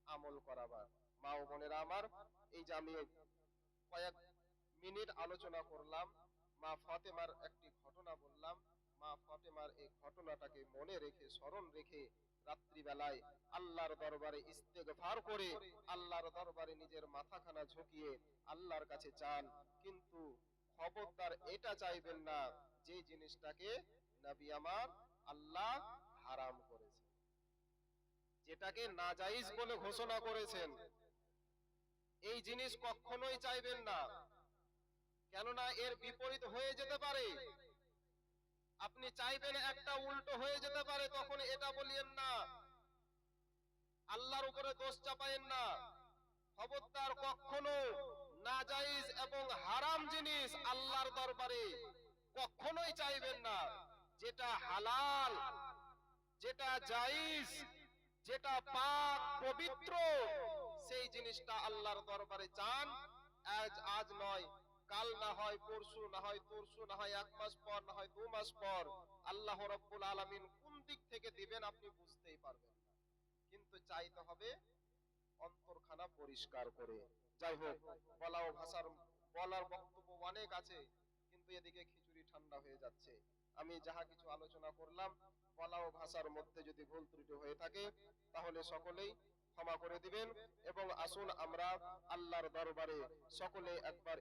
আমল করাবার। মা ও বোনেরা আমার, এই যে আমি কয়েক মিনিট আলোচনা করলাম, মা ফাতেমার একটি ঘটনা বললাম। মা ফাতেমার এই ঘটনাটাকে মনে রেখে, স্মরণ রেখে রাত্রিবেলায় আল্লাহর দরবারে ইস্তেগফার করে, আল্লাহর দরবারে নিজের মাথাখানা ঝুঁকিয়ে আল্লাহর কাছে চান। কিন্তু খবরদার এটা চাইবেন না যে জিনিসটাকে নবী আমার আল্লাহ হারাম করেছে, যেটাকে নাজায়েজ বলে ঘোষণা করেছেন, এই জিনিস কখনোই চাইবেন না। কেননা এর বিপরীত হয়ে যেতে পারে। আপনি চাইবেন একটা, উল্টো হয়ে যেতে পারে, তখন এটা বলিয়েন না, আল্লাহর উপরে দোষ চাপায়েন না। খবরদার কখনো নাজায়েজ এবং হারাম জিনিস আল্লাহর দরবারে কখনোই চাইবেন না। যেটা হালাল, যেটা জায়েজ, যেটা পাক পবিত্র, সেই জিনিসটা আল্লাহর দরবারে চান। আজ নয়, কাল না হয় পরশু, না হয় তরশু, না হয় 1 মাস পর, না হয় 2 মাস পর। আল্লাহ রাব্বুল আলামিন কোন দিক থেকে দিবেন আপনি বুঝতেই পারবেন না, কিন্তু চাইতে হবে অন্তরখানা পরিষ্কার করে। যাই হোক, বলাও ভাষার, বলার বক্তব্য অনেক আছে, কিন্তু এদিকে খিচুড়ি ঠান্ডা হয়ে যাচ্ছে। আমি যাহা কিছু আলোচনা করলাম, বলাও ভাষার মধ্যে যদি ভুল ত্রুটি হয়ে থাকে, তাহলে সকলেই ক্ষমা করে দিবেন। এবং আসুন আমরা আল্লাহর দরবারে সকলে একবার